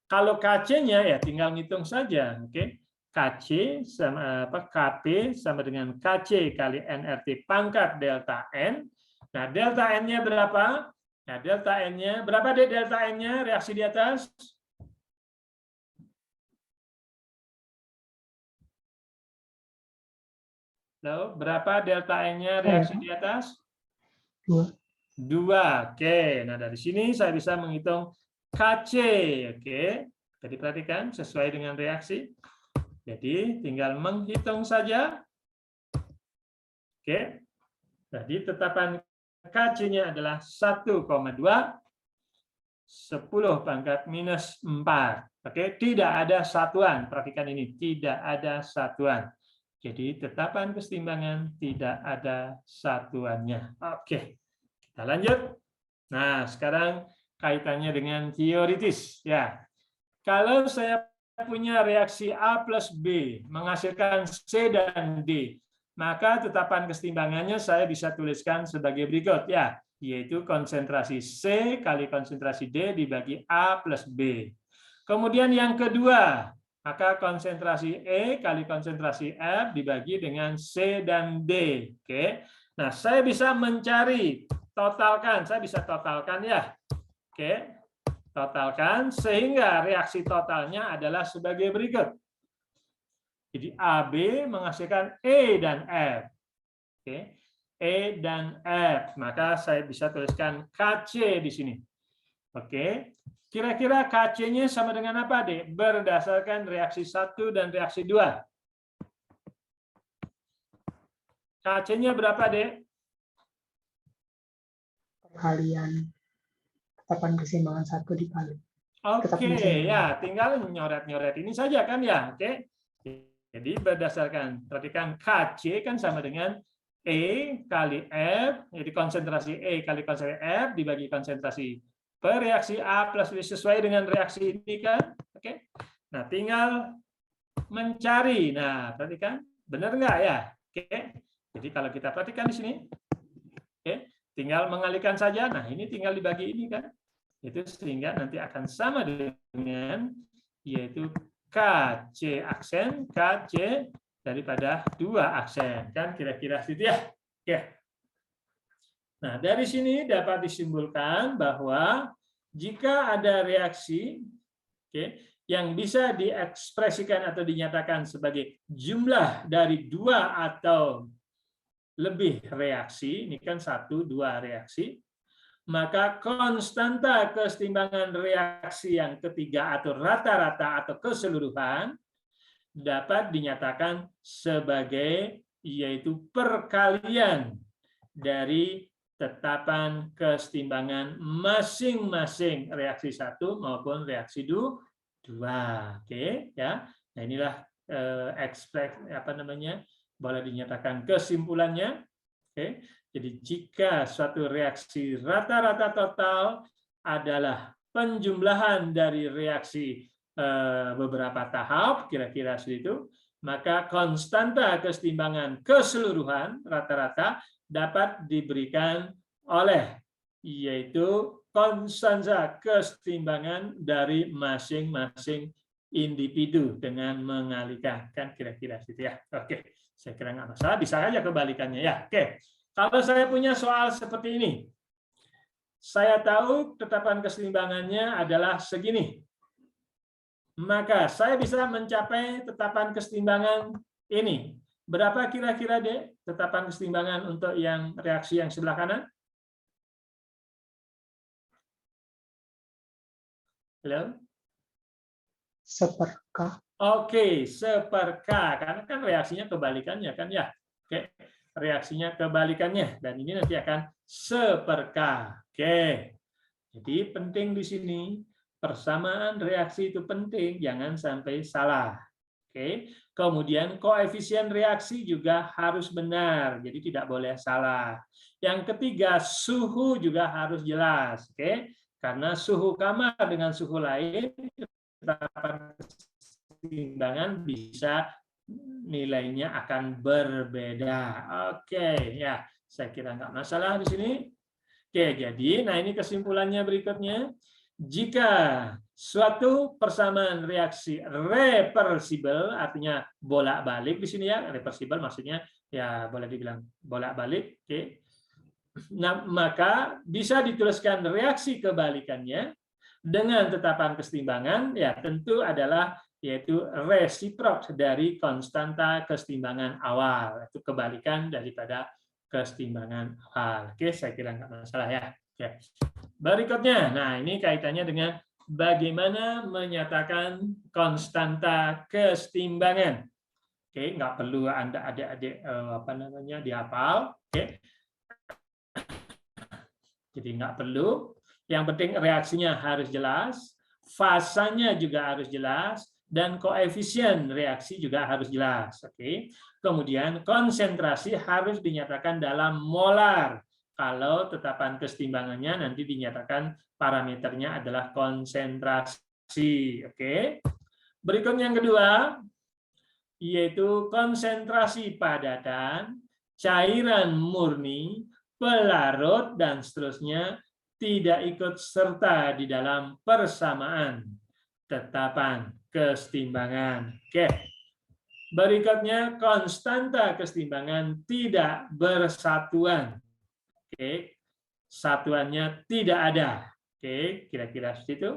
Kalau Kc-nya ya tinggal ngitung saja, oke? Kc sama Kp sama dengan Kc kali nRT pangkat delta N. Nah, delta N-nya berapa? Nah, delta N-nya berapa deh delta N-nya reaksi di atas? Lalu berapa delta N-nya reaksi di atas? 2. Oke, nah dari sini saya bisa menghitung Kc. Oke, jadi perhatikan sesuai dengan reaksi. Jadi tinggal menghitung saja. Oke, jadi tetapan Kc-nya adalah 1,2 10 pangkat minus 4. Oke, tidak ada satuan. Perhatikan ini, tidak ada satuan. Jadi tetapan kesetimbangan tidak ada satuannya. Oke. Kita lanjut. Nah, sekarang kaitannya dengan teoritis. Ya, kalau saya punya reaksi A plus B menghasilkan C dan D, maka tetapan kesetimbangannya saya bisa tuliskan sebagai berikut, ya, yaitu konsentrasi C kali konsentrasi D dibagi A plus B. Kemudian yang kedua, maka konsentrasi E kali konsentrasi F dibagi dengan C dan D. Oke. Nah, saya bisa mencari totalkan, saya bisa totalkan ya. Oke, totalkan sehingga reaksi totalnya adalah sebagai berikut. Jadi AB menghasilkan E dan F. Oke, E dan F. Maka saya bisa tuliskan Kc di sini. Oke, kira-kira Kc-nya sama dengan apa, Dek? Berdasarkan reaksi 1 dan reaksi 2. Kc-nya berapa, Dek? Perkalian tetapan keseimbangan 1 dikali. Oke, ya, tinggal nyoret-nyoret ini saja kan ya. Oke. Jadi berdasarkan, perhatikan Kc kan sama dengan E kali F, jadi konsentrasi E kali konsentrasi F dibagi konsentrasi per reaksi A plus B sesuai dengan reaksi ini kan. Oke. Nah, tinggal mencari. Nah, perhatikan, benar nggak ya? Oke. Jadi kalau kita perhatikan di sini, oke. Tinggal mengalihkan saja. Nah, ini tinggal dibagi ini kan. Itu sehingga nanti akan sama dengan yaitu Kc aksen, Kc daripada 2 aksen. Kan kira-kira situ ya. Oke. Nah, dari sini dapat disimpulkan bahwa jika ada reaksi oke, yang bisa diekspresikan atau dinyatakan sebagai jumlah dari 2 atau lebih reaksi, ini kan 1, 2 reaksi, maka konstanta kesetimbangan reaksi yang ketiga atau rata-rata atau keseluruhan dapat dinyatakan sebagai yaitu perkalian dari tetapan kesetimbangan masing-masing reaksi 1 maupun reaksi 2. Oke, ya. Nah, inilah boleh dinyatakan kesimpulannya. Oke, jadi jika suatu reaksi rata-rata total adalah penjumlahan dari reaksi beberapa tahap, kira-kira seperti itu, maka konstanta kesetimbangan keseluruhan rata-rata dapat diberikan oleh, yaitu konstanta kesetimbangan dari masing-masing individu dengan mengalihkan, kan kira-kira gitu ya. Oke, saya kira nggak masalah, bisa aja kebalikannya ya. Oke, kalau saya punya soal seperti ini, saya tahu tetapan kesetimbangannya adalah segini, maka saya bisa mencapai tetapan kesetimbangan ini. Berapa kira-kira deh tetapan kesetimbangan untuk yang reaksi yang sebelah kanan? Halo? Seperka. Oke, seperka, karena kan reaksinya kebalikannya kan ya. Oke, reaksinya kebalikannya, dan ini nanti akan seperka. Oke, jadi penting di sini persamaan reaksi itu penting, jangan sampai salah. Oke, kemudian koefisien reaksi juga harus benar, jadi tidak boleh salah. Yang ketiga, suhu juga harus jelas. Oke, karena suhu kamar dengan suhu lain, tetapan kesetimbangan bisa nilainya akan berbeda. Oke, ya, saya kira nggak masalah di sini. Oke, jadi, nah ini kesimpulannya berikutnya. Jika suatu persamaan reaksi reversibel, artinya bolak-balik di sini ya, reversibel maksudnya ya boleh dibilang bolak-balik. Oke. Nah, maka bisa dituliskan reaksi kebalikannya dengan tetapan kesetimbangan, ya tentu adalah yaitu resiprok dari konstanta kesetimbangan awal, itu kebalikan daripada kesetimbangan awal. Oke, saya kira nggak masalah ya. Oke. Berikutnya, nah ini kaitannya dengan bagaimana menyatakan konstanta kesetimbangan. Oke, nggak perlu Anda adik-adik dihafal. Oke. Jadi nggak perlu. Yang penting reaksinya harus jelas, fasanya juga harus jelas, dan koefisien reaksi juga harus jelas. Oke. Kemudian konsentrasi harus dinyatakan dalam molar. Kalau tetapan kesetimbangannya nanti dinyatakan parameternya adalah konsentrasi. Oke. Berikutnya yang kedua, yaitu konsentrasi padatan, cairan murni, pelarut, dan seterusnya tidak ikut serta di dalam persamaan tetapan kesetimbangan. Oke. Berikutnya, konstanta kesetimbangan tidak bersatuan. Oke. Satuannya tidak ada. Oke, kira-kira seperti itu.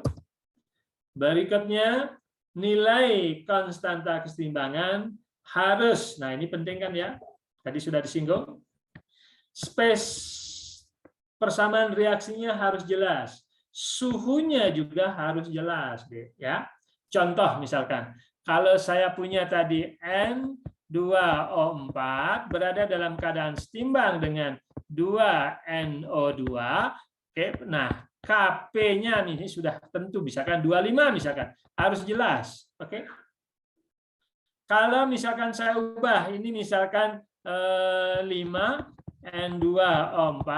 Berikutnya, nilai konstanta kesetimbangan harus, nah ini penting kan ya, tadi sudah disinggung, persamaan reaksinya harus jelas, suhunya juga harus jelas, ya. Contoh misalkan, kalau saya punya tadi N2O4 berada dalam keadaan setimbang dengan 2NO2, oke, nah Kp-nya ini sudah tentu, misalkan 25 misalkan, harus jelas, oke. Kalau misalkan saya ubah, ini misalkan 5 N2O4,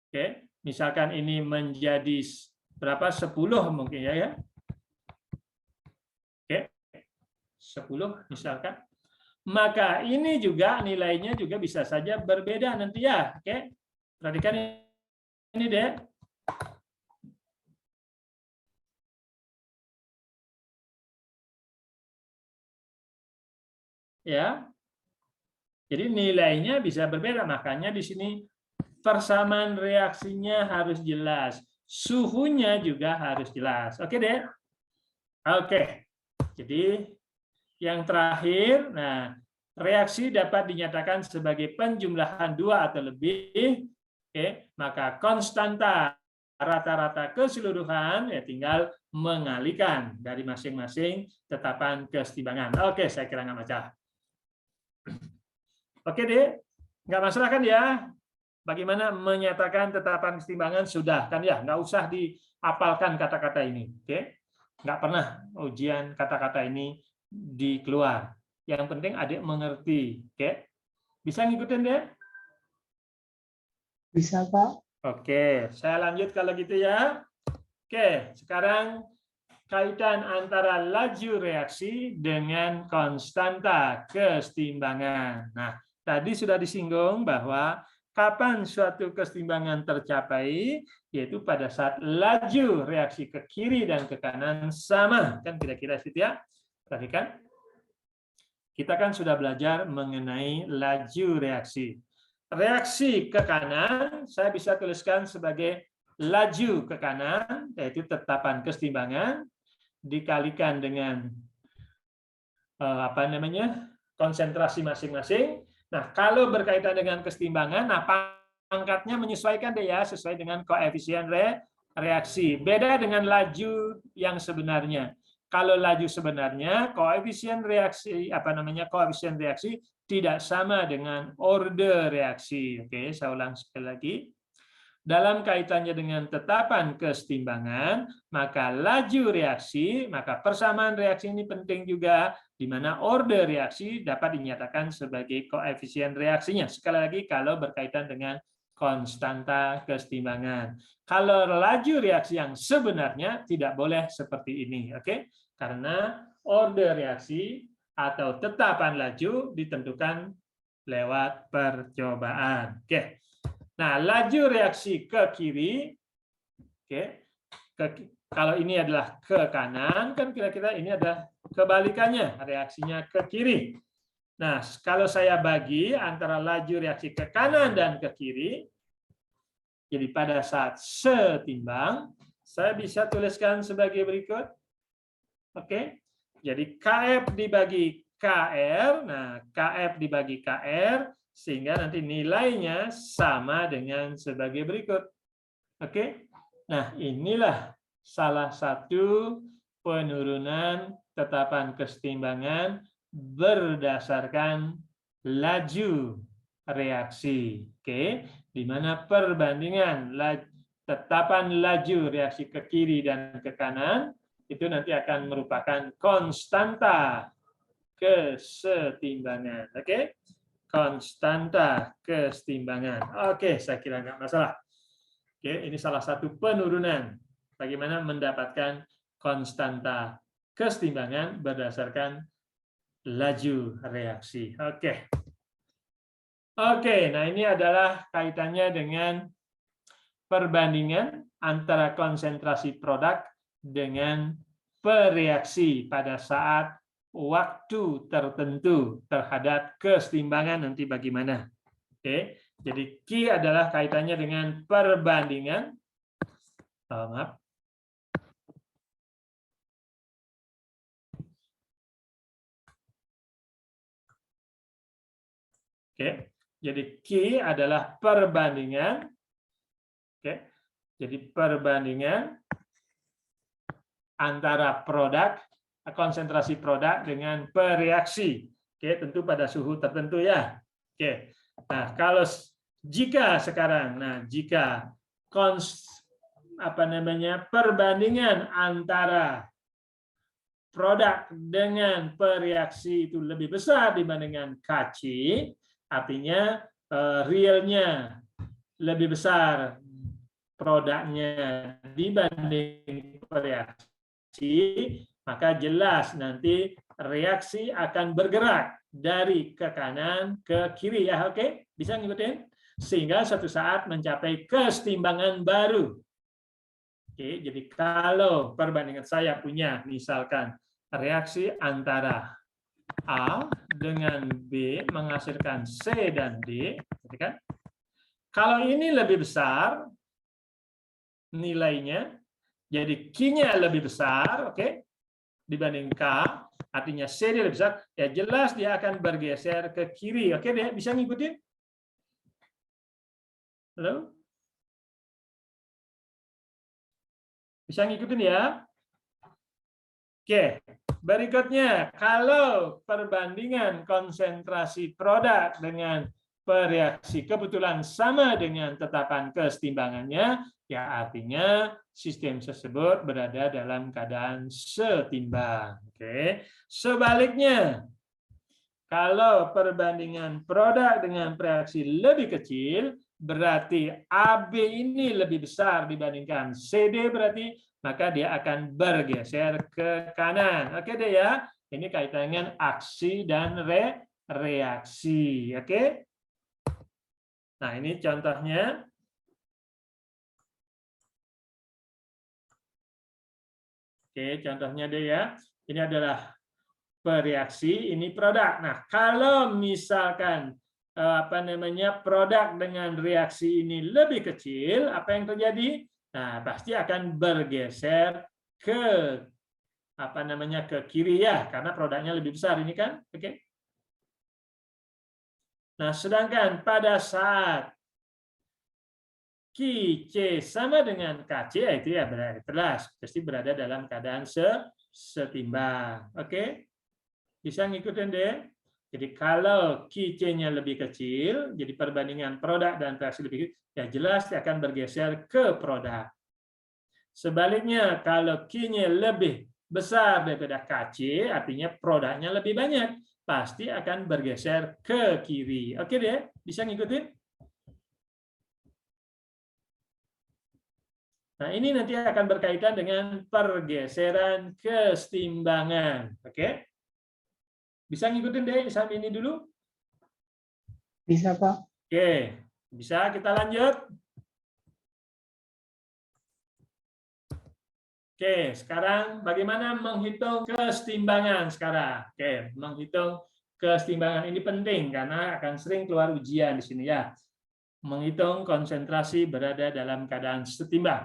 oke, misalkan ini menjadi berapa? 10 mungkin ya. Oke. 10 misalkan. Maka ini juga nilainya juga bisa saja berbeda nanti ya. Oke. Perhatikan ini deh. Ya. Jadi nilainya bisa berbeda, makanya di sini persamaan reaksinya harus jelas, suhunya juga harus jelas. Oke deh. Oke. Jadi yang terakhir, nah reaksi dapat dinyatakan sebagai penjumlahan 2 atau lebih. Oke, maka konstanta rata-rata keseluruhan ya tinggal mengalihkan dari masing-masing tetapan kesetimbangan. Oke, saya kira nggak masalah. Oke deh, nggak masalah kan ya? Bagaimana menyatakan tetapan kesetimbangan sudah kan ya? Nggak usah dihafalkan kata-kata ini. Oke, nggak pernah ujian kata-kata ini dikeluar. Yang penting adik mengerti. Oke? Bisa ngikutin ya? Bisa, Pak. Oke, saya lanjut kalau gitu ya. Oke, sekarang kaitan antara laju reaksi dengan konstanta kesetimbangan. Nah, tadi sudah disinggung bahwa kapan suatu kesetimbangan tercapai, yaitu pada saat laju reaksi ke kiri dan ke kanan sama. Kan kira-kira situ ya. Perhatikan. Kita kan sudah belajar mengenai laju reaksi. Reaksi ke kanan, saya bisa tuliskan sebagai laju ke kanan, yaitu tetapan kesetimbangan, dikalikan dengan konsentrasi masing-masing. Nah, kalau berkaitan dengan kesetimbangan, nah pangkatnya menyesuaikan deh ya, sesuai dengan koefisien reaksi. Beda dengan laju yang sebenarnya. Kalau laju sebenarnya, koefisien reaksi koefisien reaksi tidak sama dengan order reaksi. Oke, saya ulang sekali lagi. Dalam kaitannya dengan tetapan kesetimbangan, maka laju reaksi, maka persamaan reaksi ini penting juga, di mana order reaksi dapat dinyatakan sebagai koefisien reaksinya. Sekali lagi, kalau berkaitan dengan konstanta kesetimbangan. Kalau laju reaksi yang sebenarnya tidak boleh seperti ini, oke? Karena order reaksi atau tetapan laju ditentukan lewat percobaan. Oke. Nah, laju reaksi ke kiri, oke, kalau ini adalah ke kanan, kan kira-kira ini adalah kebalikannya, reaksinya ke kiri. Nah, kalau saya bagi antara laju reaksi ke kanan dan ke kiri, jadi pada saat setimbang, saya bisa tuliskan sebagai berikut. Oke, jadi KF dibagi KR, nah KF dibagi KR, sehingga nanti nilainya sama dengan sebagai berikut. Oke, nah inilah salah satu penurunan tetapan kesetimbangan berdasarkan laju reaksi. Oke, di mana perbandingan tetapan laju reaksi ke kiri dan ke kanan itu nanti akan merupakan konstanta kesetimbangan. Oke, konstanta kesetimbangan. Oke, saya kira nggak masalah. Oke, ini salah satu penurunan bagaimana mendapatkan konstanta kesetimbangan berdasarkan laju reaksi. Oke. Oke, nah ini adalah kaitannya dengan perbandingan antara konsentrasi produk dengan bereaksi pada saat waktu tertentu terhadap kesetimbangan nanti bagaimana. Oke, jadi Q adalah kaitannya dengan perbandingan. Maaf. Oke, jadi Q adalah perbandingan. Oke, jadi perbandingan antara produk, konsentrasi produk dengan bereaksi. Oke, tentu pada suhu tertentu ya. Oke. Nah, kalau jika sekarang, jika perbandingan antara produk dengan bereaksi itu lebih besar dibandingkan KC, artinya realnya lebih besar produknya dibanding bereaksi, maka jelas nanti reaksi akan bergerak dari ke kanan ke kiri ya. Oke, bisa ngikutin sehingga suatu saat mencapai kesetimbangan baru. Oke, jadi kalau perbandingan saya punya misalkan reaksi antara A dengan B menghasilkan C dan D, kan? Kalau ini lebih besar nilainya, jadi Q-nya lebih besar, oke, dibanding K, artinya C lebih besar, ya jelas dia akan bergeser ke kiri. Oke, deh, bisa ngikutin? Halo? Bisa ngikutin ya? Oke, berikutnya, kalau perbandingan konsentrasi produk dengan bereaksi kebetulan sama dengan tetapan kesetimbangannya, ya artinya sistem tersebut berada dalam keadaan setimbang. Oke. Sebaliknya, kalau perbandingan produk dengan reaksi lebih kecil, berarti AB ini lebih besar dibandingkan CD, berarti maka dia akan bergeser ke kanan. Oke deh ya. Ini kaitannya dengan aksi dan reaksi. Oke. Nah, ini contohnya. Oke, contohnya deh ya. Ini adalah bereaksi, ini produk. Nah, kalau misalkan produk dengan reaksi ini lebih kecil, apa yang terjadi? Nah, pasti akan bergeser ke ke kiri ya, karena produknya lebih besar ini kan. Oke. Nah, sedangkan pada saat QC sama dengan KC, itu ya pasti berada dalam keadaan setimbang. Oke? Bisa ngikutin deh. Jadi kalau QC-nya lebih kecil, jadi perbandingan produk dan reaksi lebih kecil, ya jelas dia akan bergeser ke produk. Sebaliknya, kalau Q-nya lebih besar daripada KC, artinya produknya lebih banyak, pasti akan bergeser ke kiri. Oke deh, bisa ngikutin? Nah, ini nanti akan berkaitan dengan pergeseran kesetimbangan. Oke? Bisa ngikutin deh sampai ini dulu? Bisa, Pak. Oke, bisa kita lanjut? Oke, sekarang bagaimana menghitung kesetimbangan sekarang? Oke, menghitung kesetimbangan ini penting karena akan sering keluar ujian di sini ya. Menghitung konsentrasi berada dalam keadaan setimbang.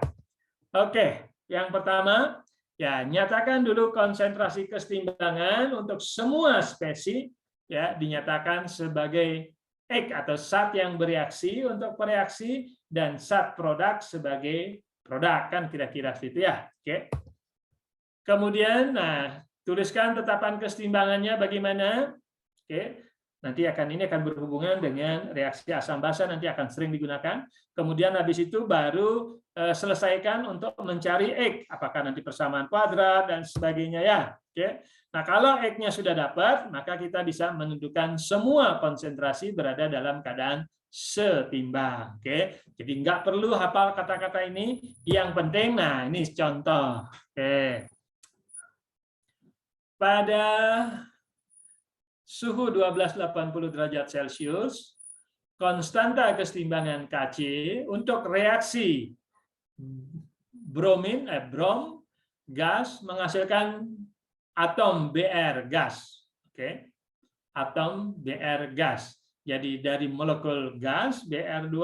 Oke, yang pertama, ya nyatakan dulu konsentrasi kesetimbangan untuk semua spesies ya dinyatakan sebagai X atau zat yang bereaksi untuk bereaksi dan zat produk sebagai produk, kan kira-kira situ ya. Oke. Kemudian tuliskan tetapan kesetimbangannya bagaimana. Oke. Nanti ini akan berhubungan dengan reaksi asam basa, nanti akan sering digunakan. Kemudian habis itu baru selesaikan untuk mencari X, apakah nanti persamaan kuadrat dan sebagainya ya. Oke. Nah, kalau X-nya sudah dapat, maka kita bisa menentukan semua konsentrasi berada dalam keadaan setimbang. Oke. Jadi nggak perlu hafal kata-kata ini, yang penting ini contoh. Oke. Pada suhu 1280 derajat Celcius, konstanta kesetimbangan Kc untuk reaksi brom gas menghasilkan atom Br gas. Oke. Atom Br gas. Jadi dari molekul gas Br2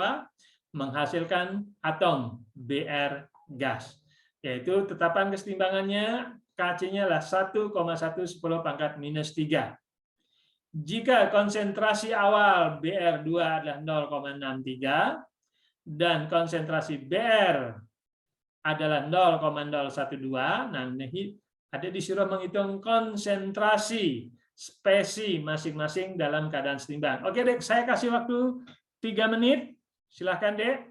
menghasilkan atom Br gas. Yaitu tetapan kesetimbangannya Kc-nya adalah 1,110⁻³ Jika konsentrasi awal Br2 adalah 0,63 dan konsentrasi Br adalah 0,012, nah ini ada disuruh menghitung konsentrasi spesies masing-masing dalam keadaan setimbang. Oke, Dek, saya kasih waktu 3 menit. Silahkan, Dek.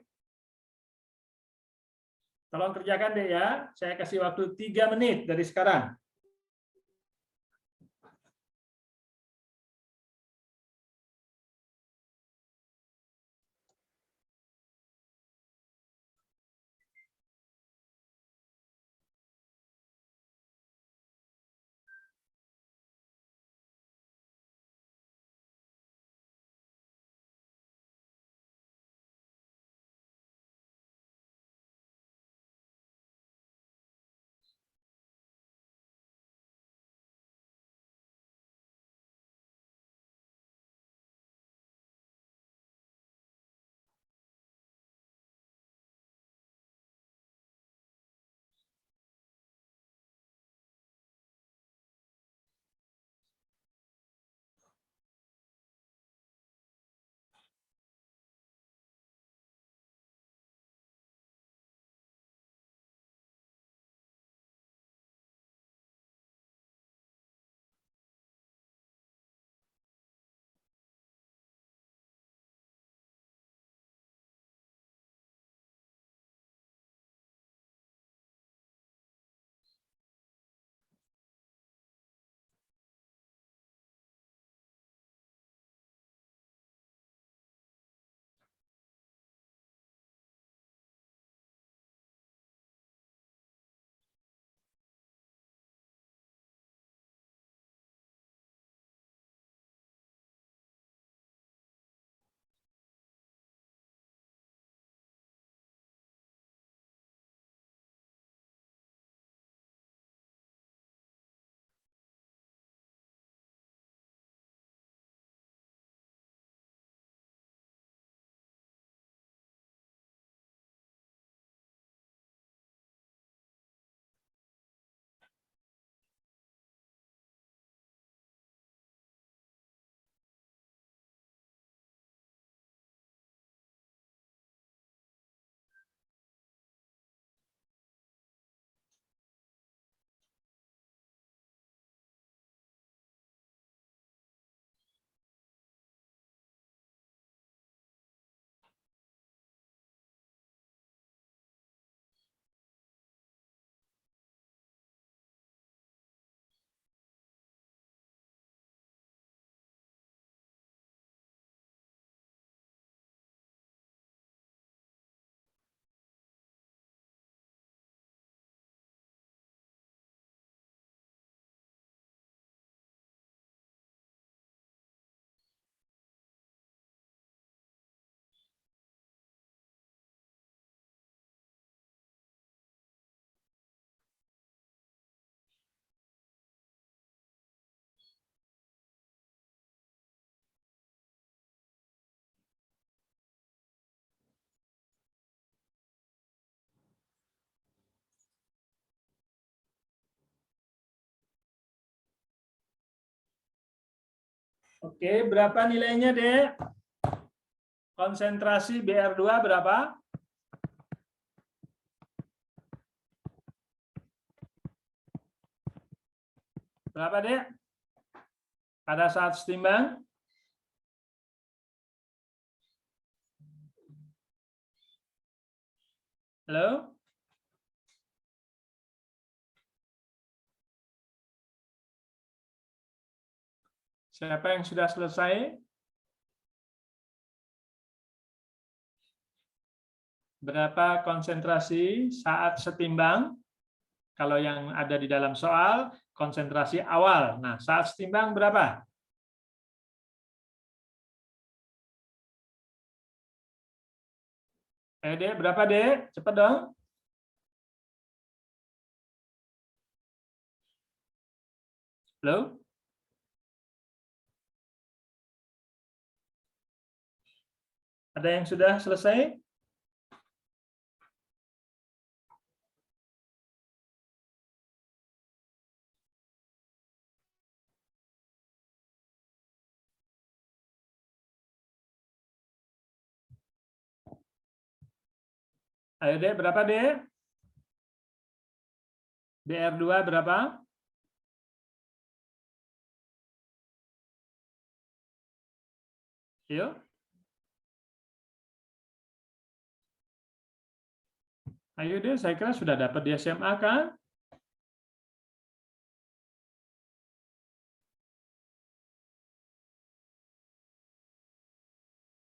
Tolong kerjakan, Dek ya. Saya kasih waktu 3 menit dari sekarang. Oke, berapa nilainya, Dek? Konsentrasi BR2 berapa? Berapa, Dek? Pada saat setimbang? Halo? Siapa yang sudah selesai? Berapa konsentrasi saat setimbang? Kalau yang ada di dalam soal, konsentrasi awal. Nah, saat setimbang berapa? Dek, berapa, Dek? Cepat dong. Halo? Ada yang sudah selesai? Ayo, Dek, berapa, Dek? BR2 berapa? Yuk. Ayo, Dek, saya kira sudah dapat di SMA, kan?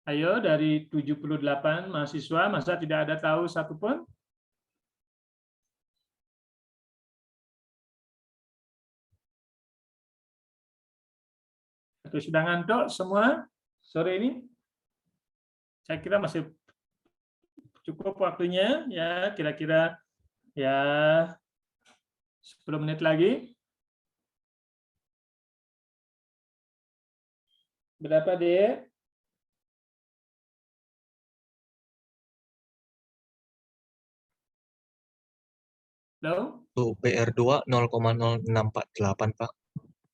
Ayo, dari 78 mahasiswa, masa tidak ada tahu satupun? Atau sudah ngantuk semua sore ini? Saya kira masih cukup waktunya, ya kira-kira ya 10 menit lagi. Berapa, Dek? Halo? Tuh, BR2 0,0648, Pak.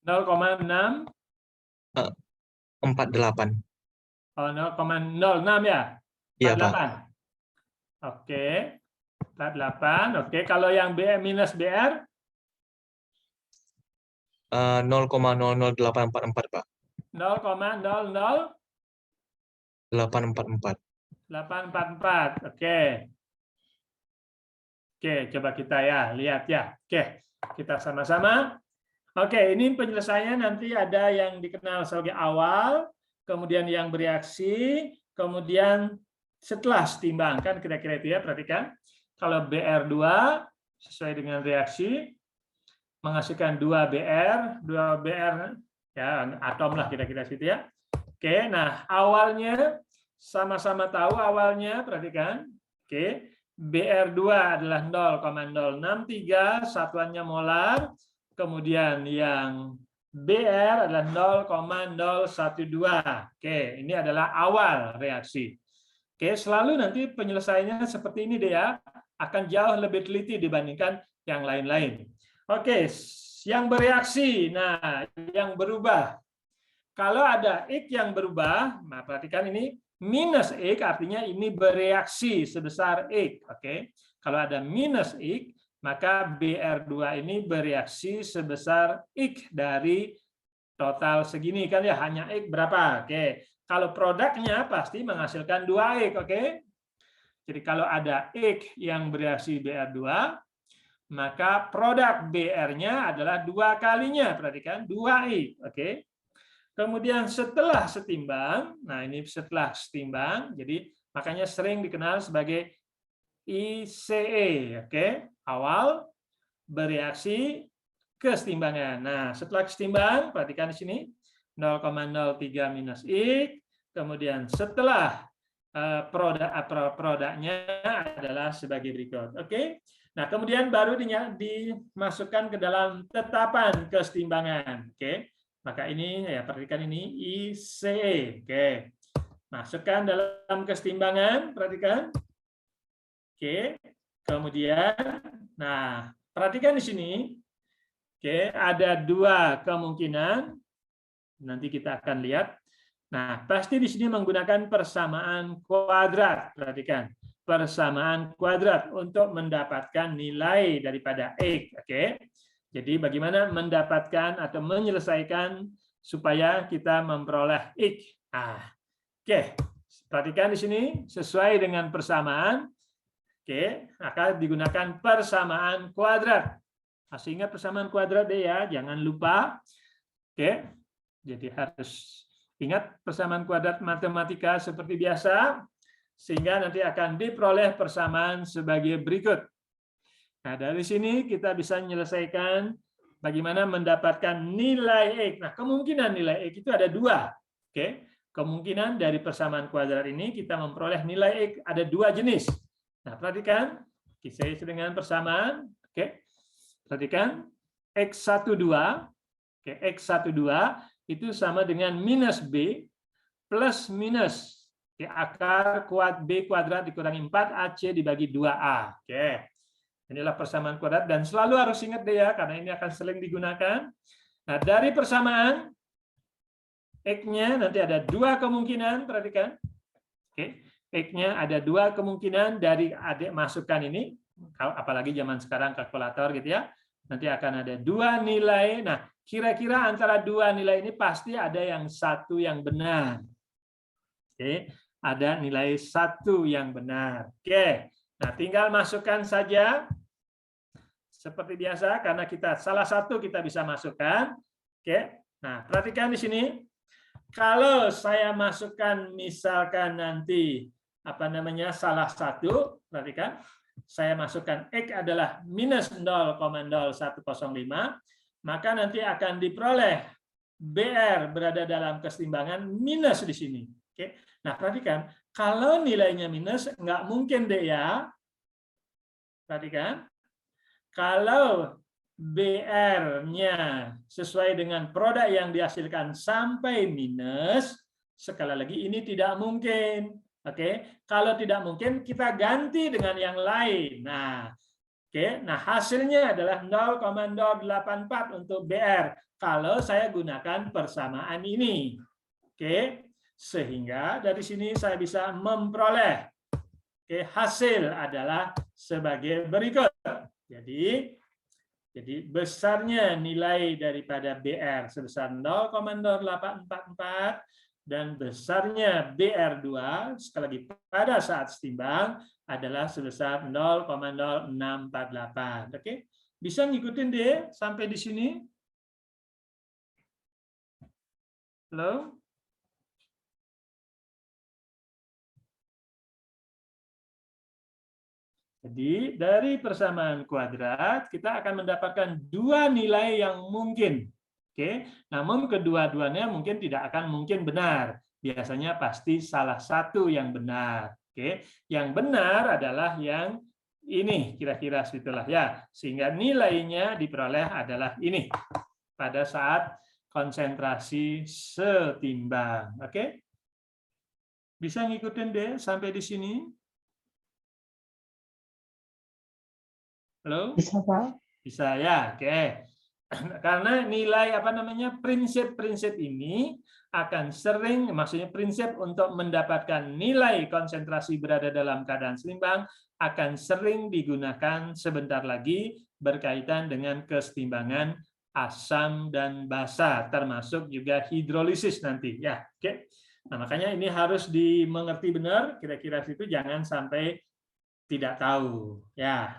0,6? 48. Oh, 0,06 ya? Iya, Pak. 48. Oke. 48. Oke, kalau yang BR minus BR? 0,000844, Pak. 0,00? 844. 844. Oke. Oke, coba kita ya lihat ya. Oke, kita sama-sama. Oke, ini penyelesaiannya nanti ada yang dikenal sebagai awal, kemudian yang bereaksi, kemudian setelah setimbang, kan kira-kira itu ya, perhatikan. Kalau BR2 sesuai dengan reaksi menghasilkan 2 BR ya atom lah kira-kira situ ya. Oke, nah awalnya sama-sama tahu awalnya, perhatikan. Oke, BR2 adalah 0,063, satuannya molar. Kemudian yang BR adalah 0,012. Oke, ini adalah awal reaksi. Oke, selalu nanti penyelesaiannya seperti ini deh ya. Akan jauh lebih teliti dibandingkan yang lain-lain. Oke, yang bereaksi. Nah, yang berubah. Kalau ada X yang berubah, nah perhatikan ini minus X artinya ini bereaksi sebesar X. Oke. Kalau ada minus X, maka BR2 ini bereaksi sebesar X dari total segini kan ya, hanya X berapa? Oke. Kalau produknya pasti menghasilkan 2X, oke? Jadi kalau ada X yang bereaksi BR2, maka produk BR-nya adalah 2 kalinya, perhatikan 2X, oke? Kemudian setelah setimbang, nah ini setelah setimbang, jadi makanya sering dikenal sebagai ICE, oke? Awal bereaksi ke setimbangan. Nah, setelah setimbang, perhatikan di sini 0,03 minus X, kemudian setelah produknya adalah sebagai berikut, oke? Nah, kemudian baru dimasukkan ke dalam tetapan kesetimbangan, oke? Maka ini ya perhatikan ini ICE. Oke. Masukkan dalam kesetimbangan, perhatikan. Oke. Kemudian nah, perhatikan di sini. Oke, ada 2 kemungkinan. Nanti kita akan lihat. Nah, pasti di sini menggunakan persamaan kuadrat. Perhatikan, persamaan kuadrat untuk mendapatkan nilai daripada X. Oke. Jadi bagaimana mendapatkan atau menyelesaikan supaya kita memperoleh X. Oke. Perhatikan di sini sesuai dengan persamaan. Oke, akan digunakan persamaan kuadrat. Masih ingat persamaan kuadrat deh ya, jangan lupa. Oke. Jadi harus ingat persamaan kuadrat matematika seperti biasa, sehingga nanti akan diperoleh persamaan sebagai berikut. Nah, dari sini kita bisa menyelesaikan bagaimana mendapatkan nilai X. Nah, kemungkinan nilai X itu ada dua. Oke, kemungkinan dari persamaan kuadrat ini kita memperoleh nilai X ada dua jenis. Nah, perhatikan, saya dengan persamaan. Oke, perhatikan X12. Oke, X12 itu sama dengan minus B plus minus akar kuat B kuadrat dikurangi 4AC dibagi 2A. Oke. Inilah persamaan kuadrat dan selalu harus ingat deh ya, karena ini akan sering digunakan. Nah, dari persamaan X-nya nanti ada dua kemungkinan, perhatikan. Oke, X-nya ada dua kemungkinan dari adik masukkan ini, apalagi zaman sekarang kalkulator gitu ya. Nanti akan ada dua nilai. Nah, kira-kira antara dua nilai ini pasti ada yang satu yang benar. Oke, ada nilai satu yang benar. Oke. Nah, tinggal masukkan saja seperti biasa karena kita salah satu kita bisa masukkan. Oke. Nah, perhatikan di sini. Kalau saya masukkan misalkan nanti salah satu, perhatikan. Saya masukkan X adalah minus 0,0105, maka nanti akan diperoleh BR berada dalam keseimbangan minus di sini. Oke. Nah, perhatikan. Kalau nilainya minus, nggak mungkin deh ya. Perhatikan. Kalau BR-nya sesuai dengan produk yang dihasilkan sampai minus, sekali lagi ini tidak mungkin. Oke. Kalau tidak mungkin, kita ganti dengan yang lain. Nah, oke. Nah, hasilnya adalah 0,084 untuk BR. Kalau saya gunakan persamaan ini. Oke. Sehingga dari sini saya bisa memperoleh hasil adalah sebagai berikut. Jadi besarnya nilai daripada BR sebesar 0,0844 dan besarnya BR2 sekali lagi pada saat setimbang adalah sebesar 0,0648. Oke. Bisa ngikutin deh sampai di sini? Halo? Jadi dari persamaan kuadrat kita akan mendapatkan dua nilai yang mungkin. Oke, namun kedua-duanya mungkin tidak akan mungkin benar. Biasanya pasti salah satu yang benar. Oke, yang benar adalah yang ini kira-kira situlah ya. Sehingga nilainya diperoleh adalah ini pada saat konsentrasi setimbang. Oke, bisa ngikutin deh sampai di sini. Halo? Bisa, Pak. Bisa ya, oke. Karena nilai prinsip-prinsip ini akan sering, maksudnya prinsip untuk mendapatkan nilai konsentrasi berada dalam keadaan seimbang akan sering digunakan sebentar lagi berkaitan dengan kesetimbangan asam dan basa, termasuk juga hidrolisis nanti ya. Oke. Nah, makanya ini harus dimengerti benar, kira-kira situ jangan sampai tidak tahu ya.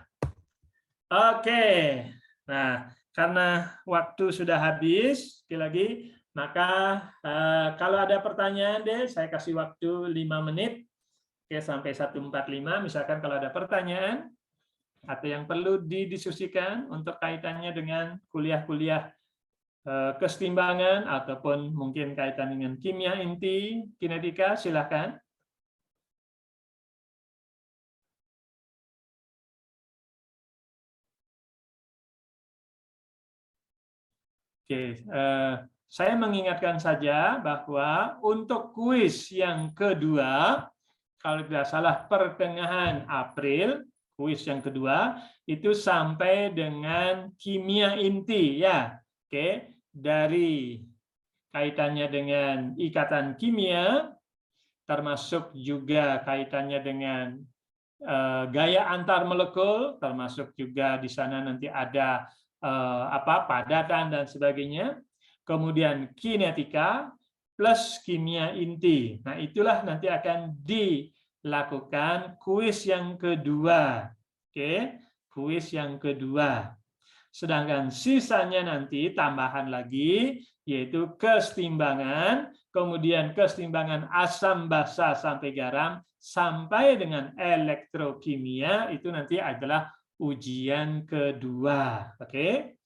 Oke, nah karena waktu sudah habis, sekali lagi, maka kalau ada pertanyaan deh, saya kasih waktu 5 menit, oke, sampai 1:45, misalkan kalau ada pertanyaan atau yang perlu didiskusikan untuk kaitannya dengan kuliah-kuliah kesetimbangan ataupun mungkin kaitan dengan kimia inti, kinetika, silakan. Oke, saya mengingatkan saja bahwa untuk kuis yang kedua, kalau tidak salah pertengahan April, kuis yang kedua itu sampai dengan kimia inti ya. Oke, dari kaitannya dengan ikatan kimia, termasuk juga kaitannya dengan gaya antar molekul, termasuk juga di sana nanti ada padatan dan sebagainya. Kemudian kinetika plus kimia inti. Nah, itulah nanti akan dilakukan kuis yang kedua. Oke, kuis yang kedua. Sedangkan sisanya nanti tambahan lagi, yaitu kesetimbangan, kemudian kesetimbangan asam, basa, sampai garam, sampai dengan elektrokimia, itu nanti adalah ujian kedua. Oke?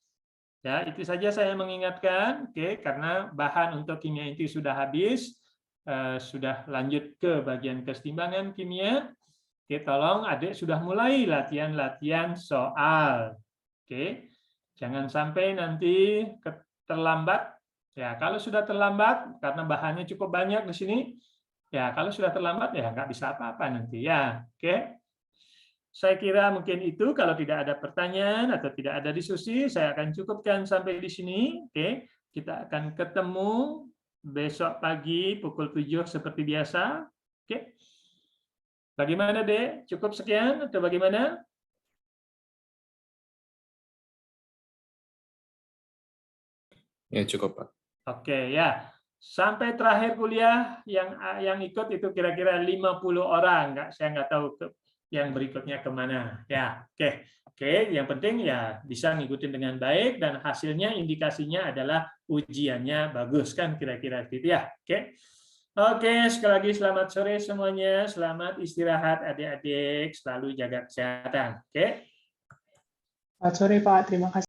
Ya, itu saja saya mengingatkan, oke, karena bahan untuk kimia inti sudah habis, sudah lanjut ke bagian kesetimbangan kimia. Oke, tolong adik sudah mulai latihan-latihan soal. Oke, jangan sampai nanti terlambat. Ya, kalau sudah terlambat karena bahannya cukup banyak di sini, ya kalau sudah terlambat ya nggak bisa apa-apa nanti ya. Oke. Saya kira mungkin itu, kalau tidak ada pertanyaan atau tidak ada diskusi, saya akan cukupkan sampai di sini. Oke, kita akan ketemu besok pagi pukul 7 seperti biasa. Oke. Bagaimana, Dek? Cukup sekian atau bagaimana? Ya, cukup, Pak. Oke, ya. Sampai terakhir kuliah yang ikut itu kira-kira 50 orang. Saya nggak tahu yang berikutnya kemana. Ya, oke. Oke, yang penting ya bisa ngikutin dengan baik dan hasilnya indikasinya adalah ujiannya bagus kan kira-kira gitu ya. Oke. Oke, sekali lagi selamat sore semuanya. Selamat istirahat adik-adik, selalu jaga kesehatan. Oke. Selamat sore Pak, terima kasih.